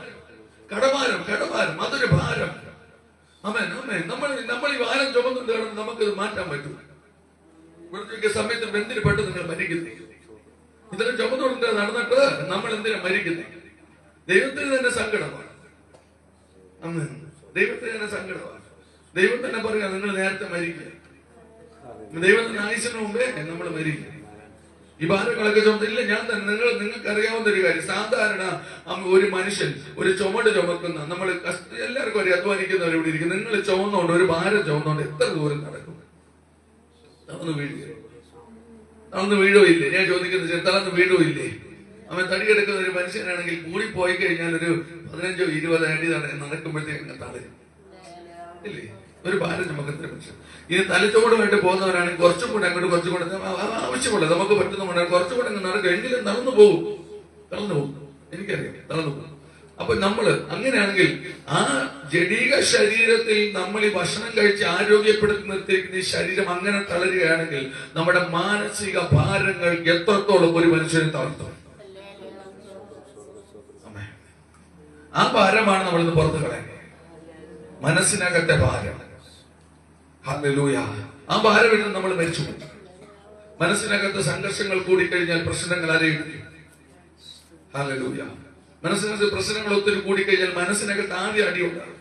കടഭാരം കടഭാരം അതൊരു ഭാരം. നമ്മൾ ഈ ഭാരം ചുമന്നുകൊണ്ട് നമുക്കിത് മാറ്റാൻ പറ്റും. ഇവിടുത്തെ സമയത്ത് എന്തിനു പെട്ട് നിങ്ങൾ മരിക്കുന്നു? ഇതെല്ലാം ചുമന്നുകൊണ്ട് നടന്നിട്ട് നമ്മൾ എന്തിനാ മരിക്കുന്നത്? ദൈവത്തിന് തന്നെ സങ്കടമാണ്. ദൈവത്തിന് തന്നെ സങ്കടമാണ്. ദൈവം തന്നെ പറയാ നിങ്ങൾ നേരത്തെ മരിക്കുക. ദൈവത്തിന് ആയുസിന് മുമ്പേ നമ്മൾ മരിക്കുക. ഈ ഭാരങ്ങളൊക്കെ ചുമത്തില്ല. ഞാൻ തന്നെ നിങ്ങൾക്ക് അറിയാവുന്ന ഒരു കാര്യം, സാധാരണ ഒരു മനുഷ്യൻ ഒരു ചുമട് ചുമക്കുന്ന, നമ്മൾ എല്ലാവർക്കും ഒരു അധ്വാനിക്കുന്നവർ ഇവിടെ ഇരിക്കും. നിങ്ങൾ ചുമന്നുകൊണ്ട് ഒരു ഭാരം ചുമന്നുകൊണ്ട് എത്ര ദൂരം നടക്കും? തളർന്ന് വീഴുക. തളർന്ന് വീഴുകയില്ലേ? ഞാൻ ചോദിക്കുന്നത്, തളർന്ന് വീഴുകയില്ലേ? അവൻ തടിയെടുക്കുന്ന ഒരു മനുഷ്യനാണെങ്കിൽ കൂടി പോയി കഴിഞ്ഞാൽ ഒരു 15-20 അടി നടക്കുമ്പോഴത്തേക്ക് തളരും ഇല്ലേ? ഒരു ഭാരം ചുമക്കുന്ന മനുഷ്യൻ. ഇനി തലച്ചോടുമായിട്ട് പോകുന്നവരാണെങ്കിൽ കുറച്ചും കൂടെ അങ്ങോട്ട് കുറച്ചും കൂടെ ആവശ്യമുള്ള നമുക്ക് പറ്റുന്ന കുറച്ചും കൂടെ നടക്കും. എങ്കിലും തളർന്നു പോകും. എനിക്കറിയാം, തളർന്നു പോകും. അപ്പൊ നമ്മള് അങ്ങനെയാണെങ്കിൽ ആ ജഡീക ശരീരത്തിൽ നമ്മൾ ഈ ഭക്ഷണം കഴിച്ച് ആരോഗ്യപ്പെടുത്തി നിർത്തിയിരിക്കുന്ന ഈ ശരീരം അങ്ങനെ തളരുകയാണെങ്കിൽ നമ്മുടെ മാനസിക ഭാരങ്ങൾ എത്രത്തോളം ഒരു മനുഷ്യനെ തളർത്തും. ആ ഭാരമാണ് നമ്മളിന്ന് പുറത്തു കളയുന്നത്, മനസ്സിനകത്തെ ഭാരം. ഹല്ലേലൂയ. ആ ഭാരം ഇന്ന് നമ്മൾ മരിച്ചു. മനസ്സിനകത്ത് സംഘർഷങ്ങൾ കൂടിക്കഴിഞ്ഞാൽ പ്രശ്നങ്ങൾ അറിയിക്കും. ഹല്ലേലൂയ. മനസ്സിനകത്ത് പ്രശ്നങ്ങൾ ഒത്തിരി കൂടിക്കഴിഞ്ഞാൽ മനസ്സിനകത്ത് ആദ്യം അടിയുണ്ടാകും.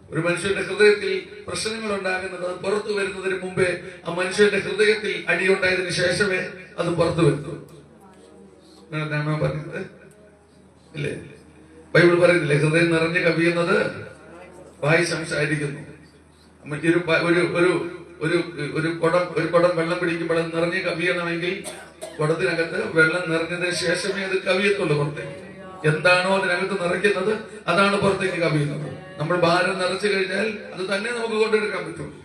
ഒരു മനുഷ്യന്റെ ഹൃദയത്തിൽ പ്രശ്നങ്ങൾ ഉണ്ടാകുന്നത് അത് പുറത്തു വരുന്നതിന് മുമ്പേ ആ മനുഷ്യന്റെ ഹൃദയത്തിൽ അടിയുണ്ടായതിനു ശേഷമേ അത് പുറത്തു വരുന്നു. ഞാൻ പറഞ്ഞത് ഇല്ലേ? ബൈബിൾ പറയുന്നില്ലേ, ഹൃദയം നിറഞ്ഞ് കവിയുന്നത് വായി സംസാരിക്കുന്നു. ഒരു കുടം വെള്ളം പിടിക്കുമ്പോൾ അത് നിറഞ്ഞ് കവിയണമെങ്കിൽ കുടത്തിനകത്ത് വെള്ളം നിറഞ്ഞതിന് ശേഷമേ അത് കവിയത്തുള്ളൂ പുറത്തേക്ക്. എന്താണോ അതിനകത്ത് നിറയ്ക്കുന്നത് അതാണ് പുറത്തേക്ക് കവിയുന്നത്. നമ്മൾ ഭാരം നിറച്ചു കഴിഞ്ഞാൽ അത് തന്നെ നമുക്ക് കൊണ്ടെടുക്കാൻ പറ്റുള്ളൂ.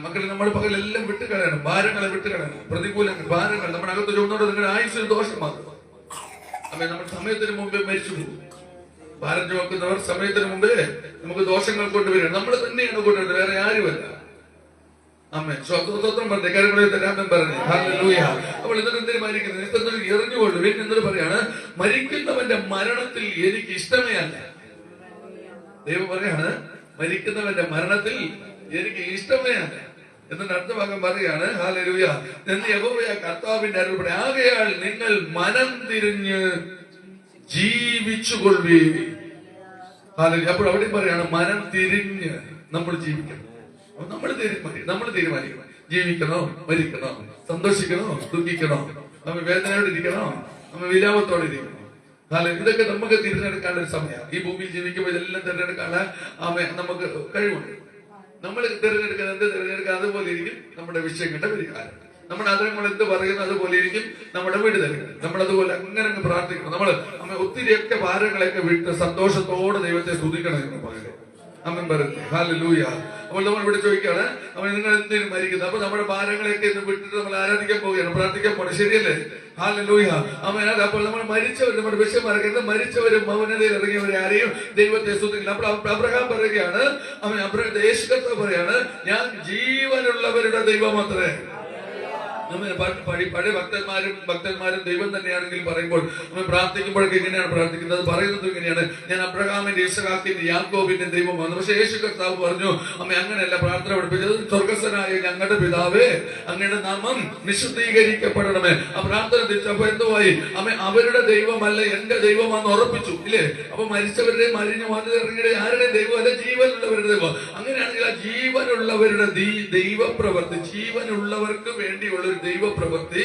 മക്കളെ നമ്മൾ പകലെല്ലാം വിട്ടുകളയണം, ഭാരങ്ങളെ വിട്ടുകളയണം. പ്രതികൂലങ്ങൾ, ഭാരങ്ങൾ നമ്മുടെ അകത്ത് ചുമന്നോട് നിങ്ങളുടെ ആയുസ്സിന് ദോഷമാകും. നമ്മൾ സമയത്തിന് മുമ്പേ മരിച്ചു പോകും. ഭാരം ചുമക്കുന്നവർ സമയത്തിന് മുമ്പേ നമുക്ക് ദോഷങ്ങൾ കൊണ്ടുവരും. നമ്മൾ തന്നെയാണ് കൊണ്ടുവരുന്നത്, വേറെ ആരുമല്ല. സ്വത്രം പറഞ്ഞേ, കാര്യങ്ങളെ രാമൻ പറഞ്ഞു. ഹല്ലേലൂയ. അപ്പോൾ എന്നിട്ട് എന്തിനു മരിക്കുന്നത്? എറിഞ്ഞുകൊള്ളു. പിന്നെ എന്തൊരു പറയാണ്, മരിക്കുന്നവന്റെ മരണത്തിൽ എനിക്ക് ഇഷ്ടമേ അല്ല. ദൈവം പറയാണ്, മരിക്കുന്നവന്റെ മരണത്തിൽ എനിക്ക് ഇഷ്ടമേ അല്ല. എന്നിട്ട് അടുത്ത ഭാഗം പറയാണ്, ഹല്ലേലൂയ, എന്ന് യഹോവയായ കർത്താവിന്റെ അരുളപ്പാട്, ആകയാൽ നിങ്ങൾ മനം തിരിഞ്ഞ് ജീവിച്ചുകൊള്ളുവീൻ. ഹല്ലേലൂയ. അപ്പോൾ അവിടെ പറയാണ്, മനം തിരിഞ്ഞ് നമ്മൾ ജീവിക്കണം. നമ്മൾ തീരുമാനിക്കണം, ജീവിക്കണോ മരിക്കണോ, സന്തോഷിക്കണോ ദുഃഖിക്കണോ, നമ്മൾ വേദനയോടെ ഇരിക്കണോ, നമ്മൾ വിലാപത്തോടെ ഇരിക്കണോ. ഇതൊക്കെ നമുക്ക് തിരഞ്ഞെടുക്കാനുള്ള ഒരു സമയമാണ്. ഈ ഭൂമിയിൽ ജീവിക്കുമ്പോൾ ഇതെല്ലാം തിരഞ്ഞെടുക്കാനുള്ള നമുക്ക് കഴിവുണ്ട്. നമ്മൾ തിരഞ്ഞെടുക്കുന്നത് എന്ത് തിരഞ്ഞെടുക്കുക, അതുപോലെ ഇരിക്കും നമ്മുടെ വിഷയങ്ങളുടെ പരിഹാരം. നമ്മുടെ ആദരങ്ങൾ എന്ത് പറയുന്നു അതുപോലെ ഇരിക്കും നമ്മുടെ വീട് തരുന്നത്. നമ്മളതുപോലെ അങ്ങനെ പ്രാർത്ഥിക്കണം. നമ്മൾ ഒത്തിരിയൊക്കെ ഭാരങ്ങളൊക്കെ വിട്ട് സന്തോഷത്തോടെ ദൈവത്തെ സ്തുതിക്കണം എന്ന് പറയുന്നത്. അമ്മൻ പറഞ്ഞു. ഹല്ലേലൂയ. അപ്പോൾ നമ്മൾ ഇവിടെ ചോദിക്കാണ്, അവൻ നിങ്ങൾ എന്തിനും മരിക്കുന്നത്? അപ്പൊ നമ്മുടെ ഭാരങ്ങളെയൊക്കെ ഇന്ന് വിട്ടിട്ട് നമ്മൾ ആരാധിക്കാൻ പോവുകയാണ്, പ്രാർത്ഥിക്കാൻ പോകണം. ശരിയല്ലേ? ഹല്ലേലൂയ. അവൻ അപ്പോൾ നമ്മൾ മരിച്ചവർ, നമ്മുടെ വിഷയമാർക്കെന്ന് മരിച്ചവരും മൗനതയിൽ ഇറങ്ങിയവരെ ആരെയും ദൈവത്തെ സ്തുതിക്കില്ല. അപ്പോൾ അബ്രഹാം പറയുകയാണ്, അവൻ യേശു കർത്താവ് പറയാണ്, ഞാൻ ജീവനുള്ളവരുടെ ദൈവമത്രേ. പഴയ ഭക്തന്മാരും ദൈവം തന്നെയാണെങ്കിൽ പറയുമ്പോൾ നമ്മൾ പ്രാർത്ഥിക്കുമ്പോഴൊക്കെ ഇങ്ങനെയാണ് പ്രാർത്ഥിക്കുന്നത്, പറയുന്നത് ഇങ്ങനെയാണ്, ഞാൻ അബ്രഹാമിന്റെ ഇസ്ഹാക്കിന്റെ യാക്കോബിന്റെ ദൈവമാണ്. പക്ഷെ യേശു കർത്താവ് പറഞ്ഞു, അമ്മ അങ്ങനെയല്ല പ്രാർത്ഥന പഠിപ്പിച്ചത്. സ്വർഗസ്ഥനായ ഞങ്ങളുടെ പിതാവേ, അങ്ങയുടെ നാമം വിശുദ്ധീകരിക്കപ്പെടണമേ. ആ പ്രാർത്ഥന തിരിച്ചപ്പോ എന്തുവായി? അമ്മ അവരുടെ ദൈവമല്ല എന്റെ ദൈവമാണെന്ന് ഉറപ്പിച്ചു ഇല്ലേ? അപ്പൊ മരിച്ചവരുടെയും മരിഞ്ഞ ഇറങ്ങിയുടെ ആരുടെയും ദൈവമല്ല, ജീവനുള്ളവരുടെ ദൈവം. അങ്ങനെയാണെങ്കിൽ ആ ജീവനുള്ളവരുടെ ദൈവപ്രവൃത്തി, ജീവനുള്ളവർക്ക് വേണ്ടിയുള്ള ദൈവപ്രവൃത്തി.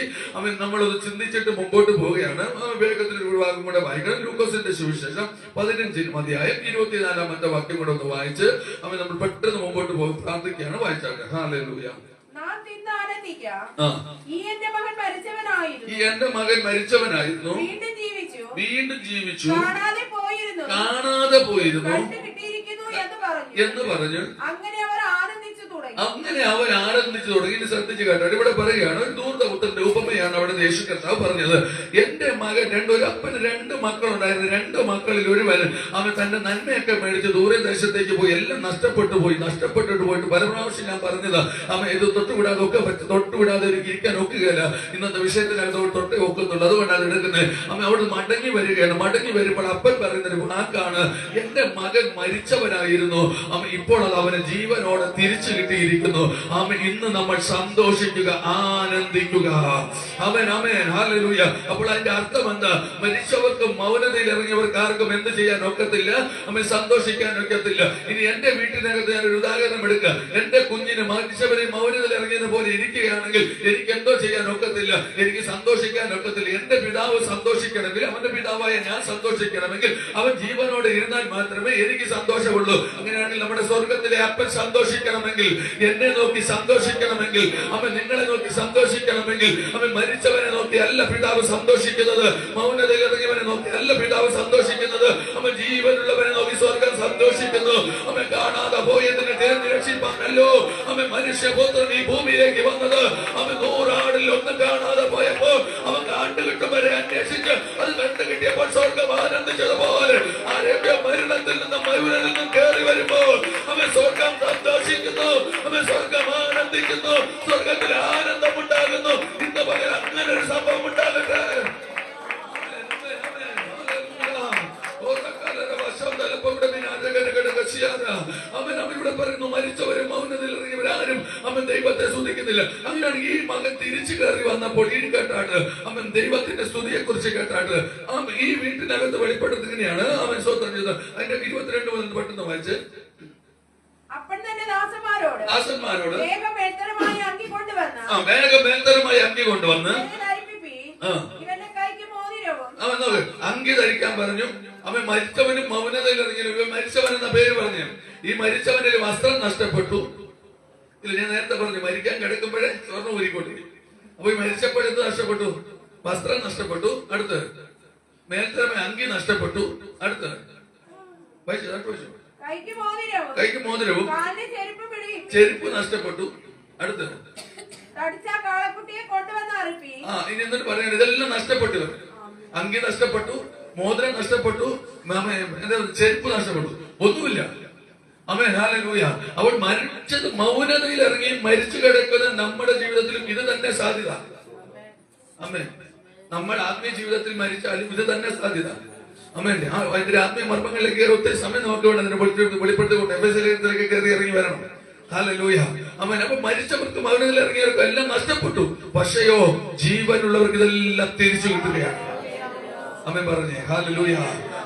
നമ്മളത് ചിന്തിച്ചിട്ട് മുമ്പോട്ട് പോവുകയാണ്. വേഗത്തിൽ ഒരു ഭാഗം കൂടെ വായിക്കണം. ലൂക്കോസിന്റെ സുവിശേഷം 15 അധ്യായം 24 വാക്യം കൂടെ ഒന്ന് വായിച്ച് നമ്മൾ പെട്ടെന്ന് മുമ്പോട്ട് പോകും. പ്രാർത്ഥിക്കുകയാണ്. വായിച്ചാട്ടെ. ഹല്ലേലൂയ. ഈ എന്റെ മകൻ മരിച്ചവനായിരുന്നു, വീണ്ടും ജീവിച്ചു, കാണാതെ പോയിരുന്നു എന്ന് പറഞ്ഞു. അങ്ങനെ അവർ ആനന്ദിച്ചു തുടങ്ങി. ഇനി ശ്രദ്ധിച്ചു കേട്ടോ, ഇവിടെ പറയുകയാണ്, ഒരു ധൂർത്തപുത്രന്റെ ഉപമയാണ് അവിടെ യേശു കർത്താവ് പറഞ്ഞത്. എന്റെ മകൻ ഒരു അപ്പന് 2 മക്കളുണ്ടായിരുന്നു. 2 മക്കളിൽ ഒരുവൻ തന്റെ നന്മയൊക്കെ മേടിച്ച് ദൂരദേശത്തേക്ക് പോയി. എല്ലാം നഷ്ടപ്പെട്ടിട്ട് പോയിട്ട് പല പ്രാവശ്യം ഞാൻ പറഞ്ഞത് ഇത് തൊട്ടുവിടാതെ ഇരിക്കാൻ ഒക്കുകയില്ല. ഇന്നത്തെ വിഷയത്തിനകത്ത് തൊട്ടേ ഒക്കുന്നുള്ളൂ. അതുകൊണ്ടാണ് എടുക്കുന്നത്. അവിടെ മടങ്ങി വരികയാണ്. മടങ്ങി വരുമ്പോൾ അപ്പൻ പറയുന്നൊരു വാക്കാണ്, എന്റെ മകൻ മരിച്ചവനായിരുന്നു, ഇപ്പോൾ അത് അവന് ജീവനോടെ തിരിച്ചു കിട്ടിയിരിക്കുന്നു. ഇന്ന് നമ്മൾ സന്തോഷിക്കുക, ആനന്ദിക്കുക. ഹല്ലേലൂയ. അപ്പോൾ അതിന്റെ അർത്ഥം എന്താ? മരിച്ചവർക്ക് മൗനതയിൽ ഇറങ്ങിയവർക്ക് ആർക്കും എന്ത് ചെയ്യാൻ ഒക്കത്തില്ല, സന്തോഷിക്കാൻ ഒക്കത്തില്ല. ഇനി എന്റെ വീട്ടിനകത്ത് ഞാൻ ഒരു ഉദാഹരണം എടുക്കുക. എന്റെ കുഞ്ഞിന് മരിച്ചവരെ മൗനതയിൽ ഇറങ്ങിയത് പോലെ ഇരിക്കുകയാണെങ്കിൽ എനിക്ക് എന്തോ ചെയ്യാൻ ഒക്കത്തില്ല, എനിക്ക് സന്തോഷിക്കാൻ ഒക്കത്തില്ല. എന്റെ പിതാവ് സന്തോഷിക്കണമെങ്കിൽ, അവന്റെ പിതാവായ ഞാൻ സന്തോഷിക്കണമെങ്കിൽ അവൻ ജീവനോടെ ഇരുന്നാൽ മാത്രമേ എനിക്ക് സന്തോഷമുള്ളൂ. അങ്ങനെയാണെങ്കിൽ നമ്മുടെ സ്വർഗത്തിലെ അപ്പൻ സന്തോഷിക്കണമെങ്കിൽ, എന്നെ നോക്കി സന്തോഷിക്കണമെങ്കിൽ, അവൻ നിങ്ങളെ നോക്കി സന്തോഷിക്കണമെങ്കിൽ, അവൻ മരിച്ചവനെ നോക്കി അല്ല പിതാവ് സന്തോഷിക്കുന്നത്, മൗനതയിൽ ഇറങ്ങിയവനെ നോക്കി അല്ല പിതാവ് സന്തോഷിക്കുന്നത്, അവൻ ജീവനുള്ളവനെ നോക്കി സ്വർഗം സന്തോഷിക്കുന്നു. അവൻ കാണാതെ പോയതിനെ തിരഞ്ഞു രക്ഷിപ്പാനല്ലോ അവൻ മനുഷ്യപുത്രൻ ഈ ഭൂമിയിലേക്ക് വന്നത്. അവൻ 100 ആടിൽ ഒന്നും കാണാതെ പോയപ്പോൾ അവൻ കണ്ടുകിട്ടുവരെ അന്വേഷിച്ച് അത് കണ്ടുകിട്ടിയപ്പോൾ സ്വർഗം ആനന്ദിച്ചതുപോലെ ആരോഗ്യ മരണത്തിൽ നിന്നും മരുവിൽ നിന്നും കയറി വരുമ്പോൾ അവൻ സ്വർഗം സന്തോഷിക്കുന്നു, അവൻ സ്വർഗം ആനന്ദിക്കുന്നു, സ്വർഗത്തിൽ ആനന്ദം ഉണ്ടാകുന്നു. ഇന്ന് പകരം അങ്ങനെ ഒരു സംഭവം ഉണ്ടാകട്ടെ. അവനിവിടെ പറയുന്നു, മരിച്ചവരും മൗനത്തിൽ ഇറങ്ങിയവരാരും അവൻ ദൈവത്തെ സ്തുതിക്കുന്നില്ല. അങ്ങനെയാണ് ഈ മകൻ തിരിച്ചു കയറി വന്നപ്പോൾ ഈ കേട്ടാട്ട് അവൻ ദൈവത്തിന്റെ സ്തുതിയെ കുറിച്ച് കേട്ടാട്ട് ഈ വീട്ടിനകത്ത് വെളിപ്പെടുത്തുകയാണ് അവൻ സ്വന്തം ചെയ്തത്. അതിന്റെ 22 മുതൽ പെട്ടെന്ന് വായിച്ച്. ദാസന്മാരോട് വേഗം മേൽത്തരമായി അങ്കി കൊണ്ടുവന്ന് അവൻ അങ്കി ധരിക്കാൻ പറഞ്ഞു. അവൻ മരിച്ചവനും മൗനതയിൽ ഇറങ്ങിയ മരിച്ചവൻ എന്ന പേര് പറഞ്ഞു. ഈ മരിച്ചവന്റെ വസ്ത്രം നഷ്ടപ്പെട്ടു. ഇല്ല, ഞാൻ നേരത്തെ പറഞ്ഞു മരിക്കാൻ കിടക്കുമ്പോഴേ സ്വർണ്ണം ഊരിക്കൊണ്ടിരിക്കും. അപ്പൊ ഈ മരിച്ചപ്പോഴെന്ത് നഷ്ടപ്പെട്ടു? വസ്ത്രം നഷ്ടപ്പെട്ടു. അടുത്ത് മേൽത്തരമ അങ്കി നഷ്ടപ്പെട്ടു. അടുത്ത് കൈക്ക് മോതിരവും ചെരുപ്പ് നഷ്ടപ്പെട്ടു. അടുത്ത് ഇനി എന്നിട്ട് പറയണ ഇതെല്ലാം നഷ്ടപ്പെട്ടു. അങ്കി നഷ്ടപ്പെട്ടു, മോതിരം നഷ്ടപ്പെട്ടു, ചെരുപ്പ് നഷ്ടപ്പെട്ടു, ഒന്നുമില്ല. ഹല്ലേലൂയ. അവൾ മരിച്ചത് മൗനതയിൽ ഇറങ്ങി മരിച്ചു കിടക്കുന്ന നമ്മുടെ ജീവിതത്തിലും ഇത് തന്നെ സാധ്യത. നമ്മുടെ ആത്മീയ ജീവിതത്തിൽ മരിച്ചാലും ഇത് തന്നെ സാധ്യത. അതിന്റെ ആത്മീയ മർമ്മങ്ങളിലേക്ക് കയറി ഒത്തിരി സമയം നമുക്ക് വേണം അതിനെ വെളിപ്പെടുത്തിക്കൊണ്ട് എഫെസ്യരിലേക്ക് കയറി ഇറങ്ങി വരണം. ഹല്ലേലൂയ. അപ്പൊ മരിച്ചവർക്ക് മൗനതയിൽ ഇറങ്ങിയവർക്ക് എല്ലാം നഷ്ടപ്പെട്ടു. പക്ഷെയോ ജീവനുള്ളവർക്ക് ഇതെല്ലാം തിരിച്ചു കിട്ടുകയാണ്. അമ്മൻ പറഞ്ഞേ ഹല്ലേലൂയ.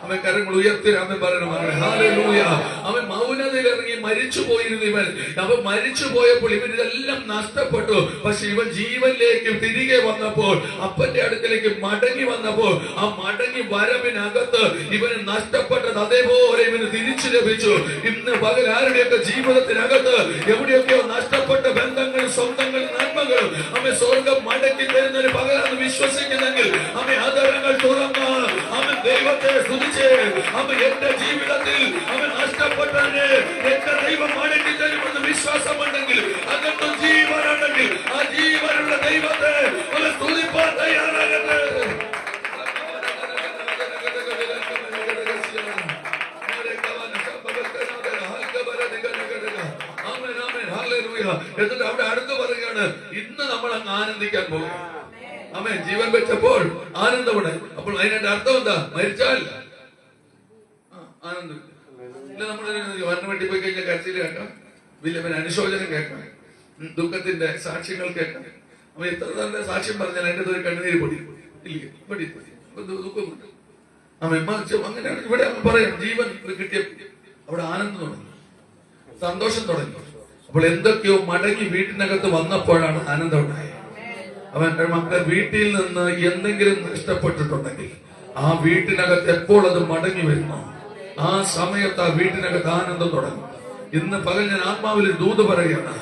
അവൻ കരങ്ങൾ ഉയർത്തി അമ്മൻ പറയണം ഹല്ലേലൂയ. അവൻ മൗനതയിൽ ഇറങ്ങി മരിച്ചു പോയിരുന്നു ഇവൻ. അവൻ മരിച്ചു പോയപ്പോൾ ഇവൻ ഇതെല്ലാം നഷ്ടപ്പെട്ടു. പക്ഷെ ഇവൻ ജീവനിലേക്ക് തിരികെ വന്നപ്പോൾ, അപ്പന്റെ അടുക്കലേക്ക് മടങ്ങി വന്നപ്പോൾ, ആ മടങ്ങി വരവിനകത്ത് ഇവന് നഷ്ടപ്പെട്ടത് അതേപോലെ ഇവന് തിരിച്ചു ലഭിച്ചു. ഇന്ന് പകൽ ആരുടെയൊക്കെ ജീവിതത്തിനകത്ത് എവിടെയൊക്കെയോ നഷ്ടപ്പെട്ട ബന്ധങ്ങളും സ്വന്തങ്ങളും നന്മകളും അവൻ സ്വർഗം മടക്കി തരുന്നതിന് പകരാന്ന് വിശ്വസിക്കുന്നെങ്കിൽ അവൻ ആദരങ്ങൾ തുറന്ന് അവൻ ദൈവത്തെ സ്തുതിച്ച് അവൻ എന്റെ ജീവിതത്തിൽ അവൻ നഷ്ടപ്പെട്ടതിന് എന്റെ ദൈവം മടക്കി തരുമെന്ന് വിശ്വാസമുണ്ടെങ്കിൽ, അകത്തും ജീവനുണ്ടെങ്കിൽ ആ ജീവനുള്ള ദൈവത്തെ അവൻ സ്തുതിപ്പാൻ തയ്യാറാകട്ടെ. എന്നിട്ട് അവിടെ അടുത്ത് പറയുകയാണ്, ഇന്ന് നമ്മൾ അങ്ങ് ആനന്ദിക്കാൻ പോകും. ആമേൻ. ജീവൻ വെച്ചപ്പോൾ ആനന്ദമുണ്ട്. അപ്പോൾ അതിന്റെ അർത്ഥം എന്താ? മരിച്ചാൽ ആനന്ദം ഇല്ല. നമ്മൾ മരണം വേണ്ടി പോയി കഴിഞ്ഞാൽ കരച്ചിൽ കേൾക്കാം, വലിയ അനുശോചനം കേൾക്കാം, ദുഃഖത്തിന്റെ സാക്ഷ്യങ്ങൾ കേൾക്കാം. അവൻ എത്ര നല്ല സാക്ഷ്യം പറഞ്ഞാൽ അതിന്റെ ഒരു കണ്ണുനീര് പൊടി ഇല്ലേ, ദുഃഖമുണ്ട്. അങ്ങനെയാണ് ഇവിടെ പറയാം. ജീവൻ കിട്ടിയ അവിടെ ആനന്ദം തുടങ്ങി, സന്തോഷം തുടങ്ങി. അപ്പോൾ എന്തൊക്കെയോ മടങ്ങി വീട്ടിനകത്ത് വന്നപ്പോഴാണ് ആനന്ദം ഉണ്ടായത്. അവന്റെ മക്കളെ വീട്ടിൽ നിന്ന് എന്തെങ്കിലും നഷ്ടപ്പെട്ടിട്ടുണ്ടെങ്കിൽ ആ വീട്ടിനകത്ത് എപ്പോൾ അത് മടങ്ങി വരുന്നു, ആ സമയത്ത് ആ വീട്ടിനകത്ത് ആനന്ദം തുടങ്ങും. ഇന്ന് പകൽ ഞാൻ ആത്മാവിൽ ദൂത് പറയുകയാണ്,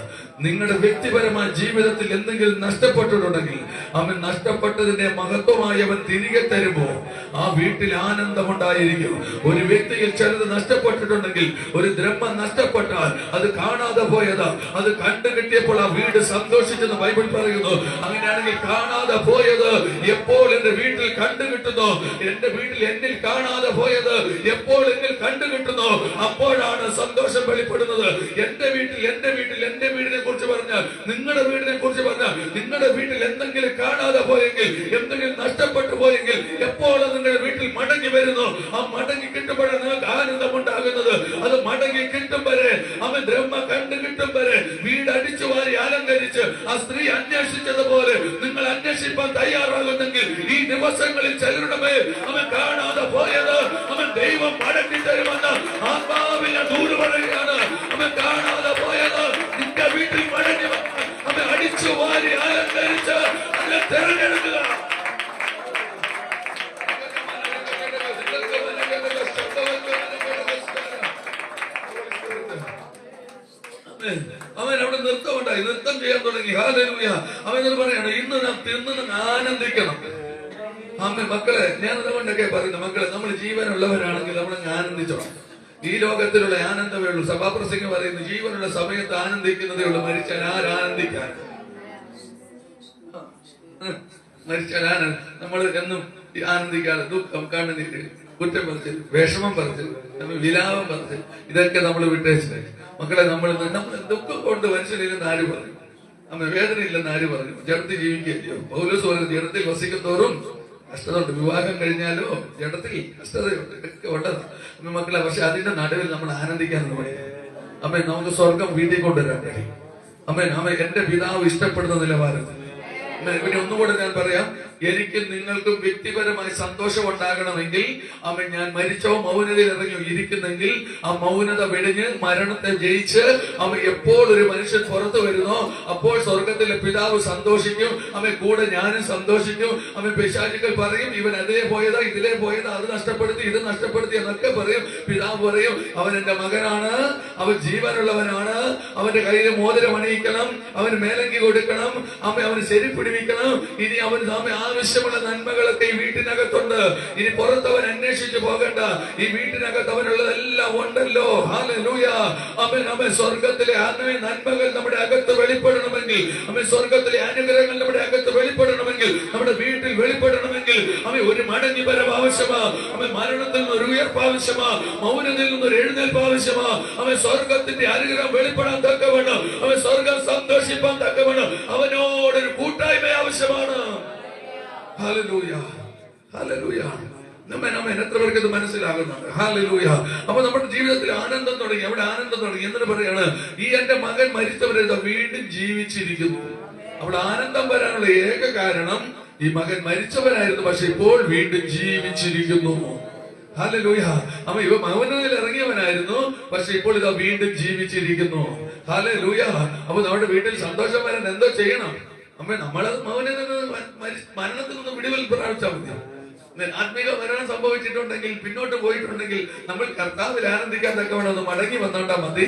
നിങ്ങളുടെ വ്യക്തിപരമായ ജീവിതത്തിൽ എന്തെങ്കിലും നഷ്ടപ്പെട്ടിട്ടുണ്ടെങ്കിൽ അവൻ നഷ്ടപ്പെട്ടതിന്റെ മഹത്വമായി അവൻ തിരികെ തരുമ്പോ ആ വീട്ടിൽ ആനന്ദമുണ്ടായിരിക്കും. ഒരു വ്യക്തിയിൽ ചിലത് നഷ്ടപ്പെട്ടിട്ടുണ്ടെങ്കിൽ, ഒരു ദ്രഹ്മം നഷ്ടപ്പെട്ടാൽ അത് കാണാതെ പോയത് അത് കണ്ടു കിട്ടിയപ്പോൾ ആ വീട് സന്തോഷിച്ചെന്ന് ബൈബിൾ പറയുന്നു. അങ്ങനെയാണെങ്കിൽ കാണാതെ പോയത് എപ്പോൾ എന്റെ വീട്ടിൽ കണ്ടു കിട്ടുന്നു, എന്റെ വീട്ടിൽ എന്നിൽ കാണാതെ പോയത് എപ്പോൾ എന്നിൽ കണ്ടു കിട്ടുന്നു, അപ്പോഴാണ് സന്തോഷം വെളിപ്പെടുന്നത്. എന്റെ വീടിനെ കുറിച്ച് പറഞ്ഞാൽ, നിങ്ങളുടെ വീടിനെ കുറിച്ച് പറഞ്ഞാൽ, നിങ്ങളുടെ വീട്ടിൽ എന്തെങ്കിലും കാണാതെ പോയെങ്കിൽ, എന്തെങ്കിലും നഷ്ടപ്പെട്ടു പോയെങ്കിൽ, എപ്പോഴും നിങ്ങളുടെ വീട്ടിൽ മടങ്ങി വരുന്നു. ആ മടങ്ങി കിട്ടുമ്പോഴാണ് നിങ്ങൾക്ക് ആനന്ദമുണ്ടാകുന്നത്. അത് മടങ്ങി കിട്ടും വരെ, അവൻ ബ്രഹ്മ കണ്ടു കിട്ടും വരെ, വീട് അടിച്ചു വാരി അലങ്കരിച്ച് ആ സ്ത്രീ അന്വേഷിച്ചതുപോലെ നിങ്ങൾ അന്വേഷിപ്പാൻ തയ്യാറാകുന്നെങ്കിൽ ഈ ദിവസങ്ങളിൽ ചിലരുടെ മേൽ അവൻ കാണാതെ പോയത് അവൻ ദൈവം മടക്കി തരുമെന്ന് ആത്മാവിൽ ദൂത് പറയുകയാണ്. അവൻ കാണാതെ പോയത് നിന്റെ വീട്ടിൽ മടങ്ങി വന്നാൽ അവൻ അടിച്ചു വാരി അലങ്കരിച്ച് അതിനെ തെരഞ്ഞെടുക്കുക. അവൻ അവിടെ നൃത്തമുണ്ടായി, നൃത്തം ചെയ്യാൻ തുടങ്ങി. ഹല്ലേലൂയ. അവൻ പറയാണ്, ഇന്ന് നാം തിന്ന് ആനന്ദിക്കണം. അമ്മ മക്കളെ, ഞാൻ അതുകൊണ്ടൊക്കെ പറയുന്നു, മക്കളെ നമ്മൾ ജീവനുള്ളവരാണെങ്കിൽ നമ്മൾ ആനന്ദിച്ചോ. ഈ ലോകത്തിലുള്ള ആനന്ദമേ ഉള്ളൂ. സഭാപ്രസംഗം പറയുന്നു, ജീവനുള്ള സമയത്ത് ആനന്ദിക്കുന്നതേ ഉള്ളൂ, മരിച്ചാൽ ആരാനന്ദിക്കാൻ. മരിച്ചാൽ നമ്മൾ എന്നും ആനന്ദിക്കാതെ ദുഃഖം, കണ്ണുനീര്, കുറ്റം പറച്ചിൽ, വിഷമം പറച്ചിൽ, വിലാപം പറച്ചിൽ, ഇതൊക്കെ നമ്മൾ വിട്ടേച്ച് മക്കളെ, നമ്മൾ ദുഃഖം കൊണ്ട് മനുഷ്യനില്ലെന്ന് ആര് പറഞ്ഞു? നമ്മ വേദന ഇല്ലെന്ന് ആര് പറഞ്ഞു? ജഡത്തിൽ ജീവിക്കുകയോ? പൗലോസ് പറഞ്ഞു, ജഡത്തിൽ വസിക്കുന്നതോറും കഷ്ടതയുണ്ട്. വിവാഹം കഴിഞ്ഞാലോ ജഡത്തിൽ കഷ്ടതയുണ്ട്, ഇതൊക്കെ ഉണ്ടതാണ് മക്കളെ. പക്ഷെ അതിന്റെ നടുവിൽ നമ്മൾ ആനന്ദിക്കാന്ന് പറയാം. അമ്മ നമുക്ക് സ്വർഗം വീട്ടിൽ കൊണ്ടുവരാൻ കഴിയും. അമ്മ എന്റെ പിതാവ് ഇഷ്ടപ്പെടുന്ന നിലവാരത്തിൽ. പിന്നെ ഒന്നുകൂടെ ഞാൻ പറയാം, എനിക്ക് നിങ്ങൾക്കും വ്യക്തിപരമായി സന്തോഷം ഉണ്ടാകണമെങ്കിൽ അവൻ ഞാൻ മരിച്ചോ മൗനതയിൽ ഇറങ്ങിയോ ഇരിക്കുന്നെങ്കിൽ ആ മൗനത വെടിഞ്ഞ് മരണത്തെ ജയിച്ച് അവൻ എപ്പോൾ ഒരു മനുഷ്യൻ പുറത്തു വരുന്നോ അപ്പോൾ സ്വർഗത്തിലെ പിതാവ് സന്തോഷിക്കും. അവൻ കൂടെ ഞാനും സന്തോഷിക്കും. അവൻ പിശാചുക്കൾ പറയും, ഇവൻ അതേ പോയതാ ഇതിലേ പോയതാ, അത് നഷ്ടപ്പെടുത്തി ഇത് നഷ്ടപ്പെടുത്തി എന്നൊക്കെ പറയും. പിതാവ് പറയും, അവൻ എന്റെ മകനാണ്, അവൻ ജീവനുള്ളവനാണ്, അവന്റെ കയ്യിൽ മോതിരം അണിയിക്കണം, അവന് മേലങ്കി കൊടുക്കണം, അവന് ശരിപ്പിടിവിക്കണം. ഇനി അവന് ആവശ്യമുള്ള നന്മകളൊക്കെ ഈ വീട്ടിനകത്തുണ്ട്. ഇനി പുറത്തവൻ അന്വേഷിച്ചു പോകണ്ട, ഈ വീട്ടിനകത്ത് അവനുള്ളതെല്ലാം ഉണ്ടല്ലോ. ഹല്ലേലൂയ. അവൻ സ്വർഗത്തിലെ നന്മകൾ നമ്മുടെ അകത്ത് വെളിപ്പെടണമെങ്കിൽ, അവൻ സ്വർഗത്തിലെ അനുഗ്രഹങ്ങൾ നമ്മുടെ അകത്ത് വെളിപ്പെടണമെങ്കിൽ, നമ്മുടെ വീട്ടിൽ വെളിപ്പെടണമെങ്കിൽ അവൻ ഒരു മടങ്ങി വരവ് ആവശ്യമാ. അവൻ മരണത്തിൽ നിന്ന് ഒരു ഉയർപ്പ് ആവശ്യമാ, മൗനത്തിൽ നിന്നൊരു എഴുന്നേൽപ്പ് ആവശ്യമാ. അവൻ സ്വർഗത്തിന്റെ അനുഗ്രഹം വെളിപ്പെടാൻ തക്കവണ്ണം, അവൻ സ്വർഗം സന്തോഷിപ്പാൻ തക്കവണ്ണം അവനോടൊരു കൂട്ടായ്മ ആവശ്യമാണ്. Hallelujah, hallelujah. നമ്മ എത്ര പേർക്ക് ഇത് മനസ്സിലാകുന്നുണ്ട്? ഹല്ലേലൂയ. അപ്പൊ നമ്മുടെ ജീവിതത്തിൽ ആനന്ദം തുടങ്ങി, അവിടെ ആനന്ദം തുടങ്ങി. എന്നിട്ട് പറയാണ്, ഈ എന്റെ മകൻ മരിച്ചവരെ വീണ്ടും ജീവിച്ചിരിക്കുന്നു. അവിടെ ആനന്ദം വരാനുള്ള ഏക കാരണം ഈ മകൻ മരിച്ചവരായിരുന്നു, പക്ഷെ ഇപ്പോൾ വീണ്ടും ജീവിച്ചിരിക്കുന്നു. ഹല്ലേലൂയ. അപ്പൊ ഇവ മൗനതയിൽ ഇറങ്ങിയവനായിരുന്നു, പക്ഷെ ഇപ്പോൾ ഇതാ വീണ്ടും ജീവിച്ചിരിക്കുന്നു. ഹല്ലേലൂയ. അപ്പൊ നമ്മുടെ വീട്ടിൽ സന്തോഷം വരാൻ എന്തോ ചെയ്യണം? അമ്മ നമ്മളത് മരണത്തിൽ നിന്ന് വിടുതൽ പ്രാപിച്ചാൽ മതി. ആത്മീക മരണം സംഭവിച്ചിട്ടുണ്ടെങ്കിൽ, പിന്നോട്ട് പോയിട്ടുണ്ടെങ്കിൽ നമ്മൾ കർത്താവിൽ ആനന്ദിക്കാൻ തക്കവണ്ണം മടങ്ങി വന്നോണ്ടാ മതി.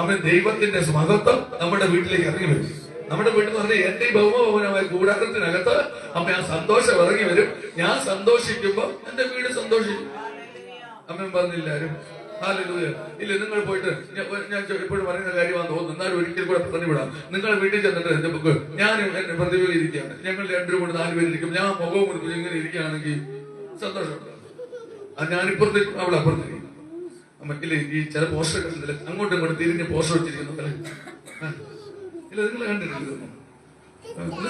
അവൻ ദൈവത്തിന്റെ മഹത്വം നമ്മുടെ വീട്ടിലേക്ക് ഇറങ്ങി വരും. നമ്മുടെ വീട്ടിൽ നിന്ന് പറഞ്ഞാൽ എന്റെ ഭൗമഭവനമായ കൂടാരത്തിനകത്ത് അമ്മ ആ സന്തോഷം ഇറങ്ങി വരും. ഞാൻ സന്തോഷിക്കുമ്പോ എന്റെ വീട് സന്തോഷിക്കും. അമ്മ പറഞ്ഞില്ലാരും ഹല്ലേലൂയ. ഇല്ല, നിങ്ങൾ പോയിട്ട് ഞാൻ എപ്പോഴും പറയുന്ന കാര്യമാണെന്ന് തോന്നുന്നു, എന്നാലും ഒരിക്കൽ കൂടെ പറഞ്ഞു വിടാം. നിങ്ങളെ വീട്ടിൽ ചെന്നിട്ട് എന്റെ ബുക്ക് ഞാനും എന്റെ പ്രതിഭയിൽ ഇരിക്കുകയാണ്, ഞങ്ങൾ രണ്ടുപേരും കൂടെ 4 പേരിരിക്കും, ഞാൻ മുഖവും കൊടുത്തു ഇങ്ങനെ ഇരിക്കുകയാണെങ്കിൽ സന്തോഷമുണ്ട്. ഞാനിപ്പുറത്തേക്കും അവൾ അപ്പുറത്തേക്കും. നമുക്കില്ലേ ഈ ചില പോസ്റ്റർ കണ്ടില്ല, അങ്ങോട്ടും ഇങ്ങോട്ടും തിരിഞ്ഞ് പോസ്റ്റർ വെച്ചിരിക്കുന്നു. ഇല്ല, നിങ്ങൾ കണ്ടിട്ടില്ല?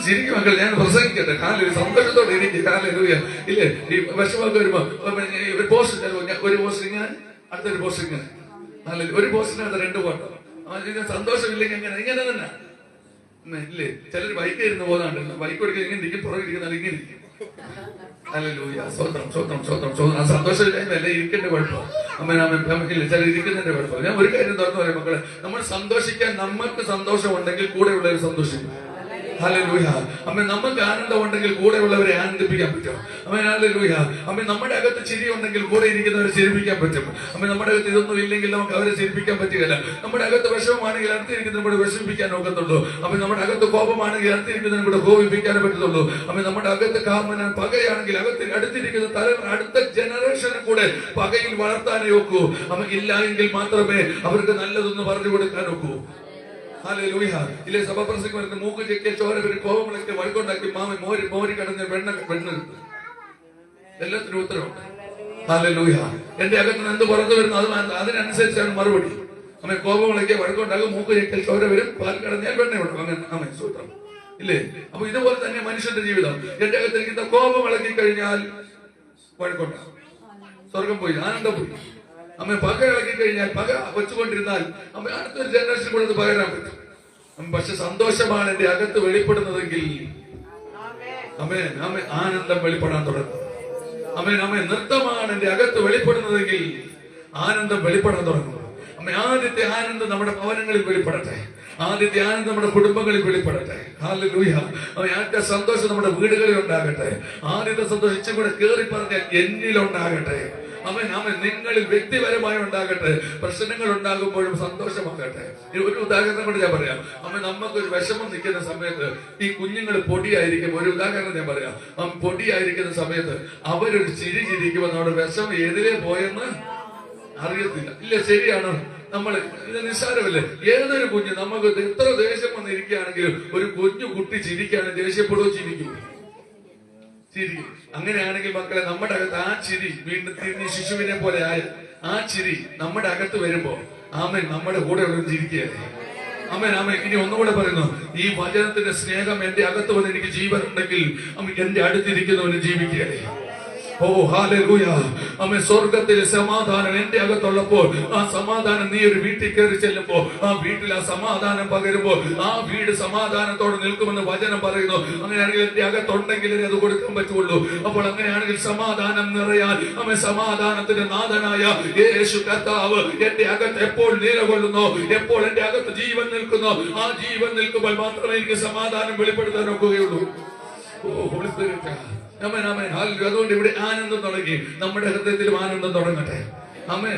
ശരിക്കും മക്കൾ ഞാൻ പ്രസംഗിക്കട്ടെ. കാലൊരു സന്തോഷത്തോടെ ഇരിക്കും. ഹല്ലേലൂയ. ഇല്ലേ, ഈ വിഷമൊക്കെ വരുമ്പോ ഒരു പോസ്റ്റർ, ഒരു പോസ്റ്റർ ഇങ്ങനെ, അടുത്തൊരു പോസ്റ്റർ ഇങ്ങനെ. ഒരു പോസ്റ്ററിനകത്ത് 2 ഫോട്ടോ. സന്തോഷമില്ലെങ്കിൽ ഇങ്ങനെ തന്നെ ഇല്ലേ. ചിലർ ബൈക്ക് ഇരുന്ന് പോകുന്നുണ്ട്, ബൈക്ക് ഓടിക്കാൻ ഇങ്ങനെ ഇരിക്കും, പുറകിരിക്കുന്ന ഇങ്ങനെ ഇരിക്കും. ഹല്ലേലൂയ. സ്വന്തം സ്വന്തം സ്വന്തം സ്വന്തം. സന്തോഷമില്ലായ്മല്ല, ഇരിക്കേണ്ട കുഴപ്പം. അമ്മയില്ല, ചില ഇരിക്കുന്നതിന്റെ കുഴപ്പം. ഞാൻ ഒരു കാര്യം തുറന്നു പറയാം മക്കളെ, നമ്മൾ സന്തോഷിക്കാൻ, നമുക്ക് സന്തോഷം ഉണ്ടെങ്കിൽ കൂടെ ഉള്ളവർ സന്തോഷിക്കും. ഹല്ലേലൂയ. അമ്മ നമുക്ക് ആനന്ദം ഉണ്ടെങ്കിൽ കൂടെയുള്ളവരെ ആനന്ദിപ്പിക്കാൻ പറ്റും. അമ്മ ഹല്ലേലൂയ. അമ്മ നമ്മുടെ അകത്ത് ചിരി ഉണ്ടെങ്കിൽ കൂടെ ഇരിക്കുന്നവരെ ചിരിപ്പിക്കാൻ പറ്റും. അമ്മ നമ്മുടെ അകത്ത് ഇതൊന്നും ഇല്ലെങ്കിൽ നമുക്ക് അവരെ ചിരിപ്പിക്കാൻ പറ്റുകയില്ല. നമ്മുടെ അകത്ത് വിഷമമാണെങ്കിൽ അടുത്തിരിക്കുന്നതിനും കൂടെ വിഷമിപ്പിക്കാൻ ഒക്കത്തുള്ളൂ. അമ്മ നമ്മുടെ അകത്ത് കോപമാണെങ്കിൽ അടുത്തിരിക്കുന്നതിനും കൂടെ കോപിപ്പിക്കാനേ പറ്റത്തുള്ളൂ. അമ്മ നമ്മുടെ അകത്ത് പകയാണെങ്കിൽ അടുത്തിരിക്കുന്ന അടുത്ത ജനറേഷനെ കൂടെ പകയിൽ വളർത്താനേ ഒക്കൂ. അമ്മ ഇല്ല എങ്കിൽ മാത്രമേ അവർക്ക് നല്ലതൊന്ന് പറഞ്ഞു കൊടുക്കാൻ ഒക്കൂ. ഹല്ലേലൂയ. ഇല്ലേ, സഭാപ്രസംഗം വരുന്ന മൂക്ക് ചെക്കിയ ചോര വരും, കോപങ്ങളൊക്കെ വഴക്കുണ്ടാക്കി മോരി കടഞ്ഞ വെണ്ണ എല്ലാത്തിനും ഉത്തരവുണ്ട്. ഹല്ലേലൂയ. എന്റെ അകത്ത് നിന്ന് എന്ത് പുറത്തു വരുന്നു അതിനനുസരിച്ചാണ് മറുപടി. അമ്മ കോപങ്ങളൊക്കെ വഴക്കുണ്ടാകും, മൂക്ക് ചെക്കൽ ചോര വരും, പാൽ കടഞ്ഞാൽ വെണ്ണ വിടും. അങ്ങനെ അമ്മ സൂത്രം ഇല്ലേ? അപ്പൊ ഇതുപോലെ തന്നെ മനുഷ്യന്റെ ജീവിതം. എന്റെ അകത്തിരിക്കുന്ന കോപം ഇളക്കി കഴിഞ്ഞാൽ വഴക്കുണ്ടാകും, സ്വർഗം പോയി, ആനന്ദം പോയി. അമ്മ പക ഇളക്കി കഴിഞ്ഞാൽ, പക വെച്ചുകൊണ്ടിരുന്നാൽ അമ്മ അടുത്തൊരു ജനറേഷൻ കൂടെ പകരാൻ പറ്റും. പക്ഷെ സന്തോഷമാണ് എന്റെ അകത്ത് വെളിപ്പെടുന്നതെങ്കിൽ അമ്മ ആനന്ദം വെളിപ്പെടാൻ തുടങ്ങും. അമ്മ നൃത്തമാണ് എന്റെ അകത്ത് വെളിപ്പെടുന്നതെങ്കിൽ ആനന്ദം വെളിപ്പെടാൻ തുടങ്ങും. അമ്മ ആദ്യത്തെ ആനന്ദം നമ്മുടെ ഭവനങ്ങളിൽ വെളിപ്പെടട്ടെ. ആദ്യത്തെ ആനന്ദം നമ്മുടെ കുടുംബങ്ങളിൽ വെളിപ്പെടട്ടെ. ഹല്ലേലൂയ. ആദ്യത്തെ സന്തോഷം നമ്മുടെ വീടുകളിൽ ഉണ്ടാകട്ടെ. ആദ്യത്തെ സന്തോഷം ഇച്ചും കൂടെ കേറി പറഞ്ഞാൽ എന്നിലുണ്ടാകട്ടെ. അവൻ നിങ്ങളിൽ വ്യക്തിപരമായി ഉണ്ടാകട്ടെ. പ്രശ്നങ്ങൾ ഉണ്ടാകുമ്പോഴും സന്തോഷമാകട്ടെ. ഒരു ഉദാഹരണം കൊണ്ട് ഞാൻ പറയാം. നമുക്കൊരു വിഷമം നിൽക്കുന്ന സമയത്ത് ഈ കുഞ്ഞുങ്ങൾ പൊടിയായിരിക്കും. ഒരു ഉദാഹരണം ഞാൻ പറയാം. പൊടിയായിരിക്കുന്ന സമയത്ത് അവരൊരു ചിരി ചിരിക്കുമ്പോൾ നമ്മുടെ വിഷമം എതിരെ പോയെന്ന് അറിയത്തില്ല. ഇല്ല, ശരിയാണ്. ഇത് നിസ്സാരമല്ലേ? ഏതൊരു കുഞ്ഞ് നമുക്ക് എത്ര ദേഷ്യം വന്നിരിക്കുകയാണെങ്കിലും ഒരു കുഞ്ഞു കുട്ടി ചിരിക്കുകയാണെങ്കിൽ ദേഷ്യപ്പെടുകയോ ചിരിക്കും. അങ്ങനെയാണെങ്കിൽ മക്കളെ, നമ്മുടെ അകത്ത് ആ ചിരി വീണ്ടും തിരിഞ്ഞ് ശിശുവിനെ പോലെ ആയ ആ ചിരി നമ്മുടെ അകത്ത് വരുമ്പോ ആമേൻ നമ്മുടെ കൂടെ ചിരിക്കുകയല്ലേ. ആമേൻ ആമേൻ. ഇനി ഒന്നുകൂടെ പറയുന്നു, ഈ വചനത്തിന്റെ സ്നേഹം എന്റെ അകത്ത് വന്ന് എനിക്ക് ജീവൻ ഉണ്ടെങ്കിൽ എന്റെ അടുത്തിരിക്കുന്നവന് ജീവിക്കുകയല്ലേ. ഓ ഹല്ലേലൂയ. അമ്മ സ്വർഗത്തിലെ സമാധാനം എന്റെ അകത്തുള്ളപ്പോൾ ആ സമാധാനം നീ ഒരു വീട്ടിൽ കയറി ചെല്ലുമ്പോ ആ വീട്ടിൽ ആ സമാധാനം പകരുമ്പോൾ ആ വീട് സമാധാനത്തോടെ നിൽക്കുമെന്ന് വചനം പറയുന്നു. അങ്ങനെയാണെങ്കിൽ എന്റെ അകത്തുണ്ടെങ്കിലേ അത് കൊടുക്കാൻ പറ്റുള്ളൂ. അപ്പോൾ അങ്ങനെയാണെങ്കിൽ സമാധാനം നിറയാൻ അമ്മ സമാധാനത്തിന്റെ നാഥനായ യേശു കർത്താവ് എന്റെ അകത്ത് എപ്പോൾ നിലകൊള്ളുന്നു, എപ്പോൾ എന്റെ അകത്ത് ജീവൻ നിൽക്കുന്നു, ആ ജീവൻ നിൽക്കുമ്പോൾ മാത്രമേ എനിക്ക് സമാധാനം വെളിപ്പെടുത്താൻ ഒക്കുകയുള്ളൂ. ഓ ഹോളി സ്പിരിറ്റ്. അതുകൊണ്ട് ഇവിടെ ആനന്ദം തുടങ്ങി. നമ്മുടെ ഹൃദയത്തിലും ആനന്ദം തുടങ്ങട്ടെ. ആമേൻ.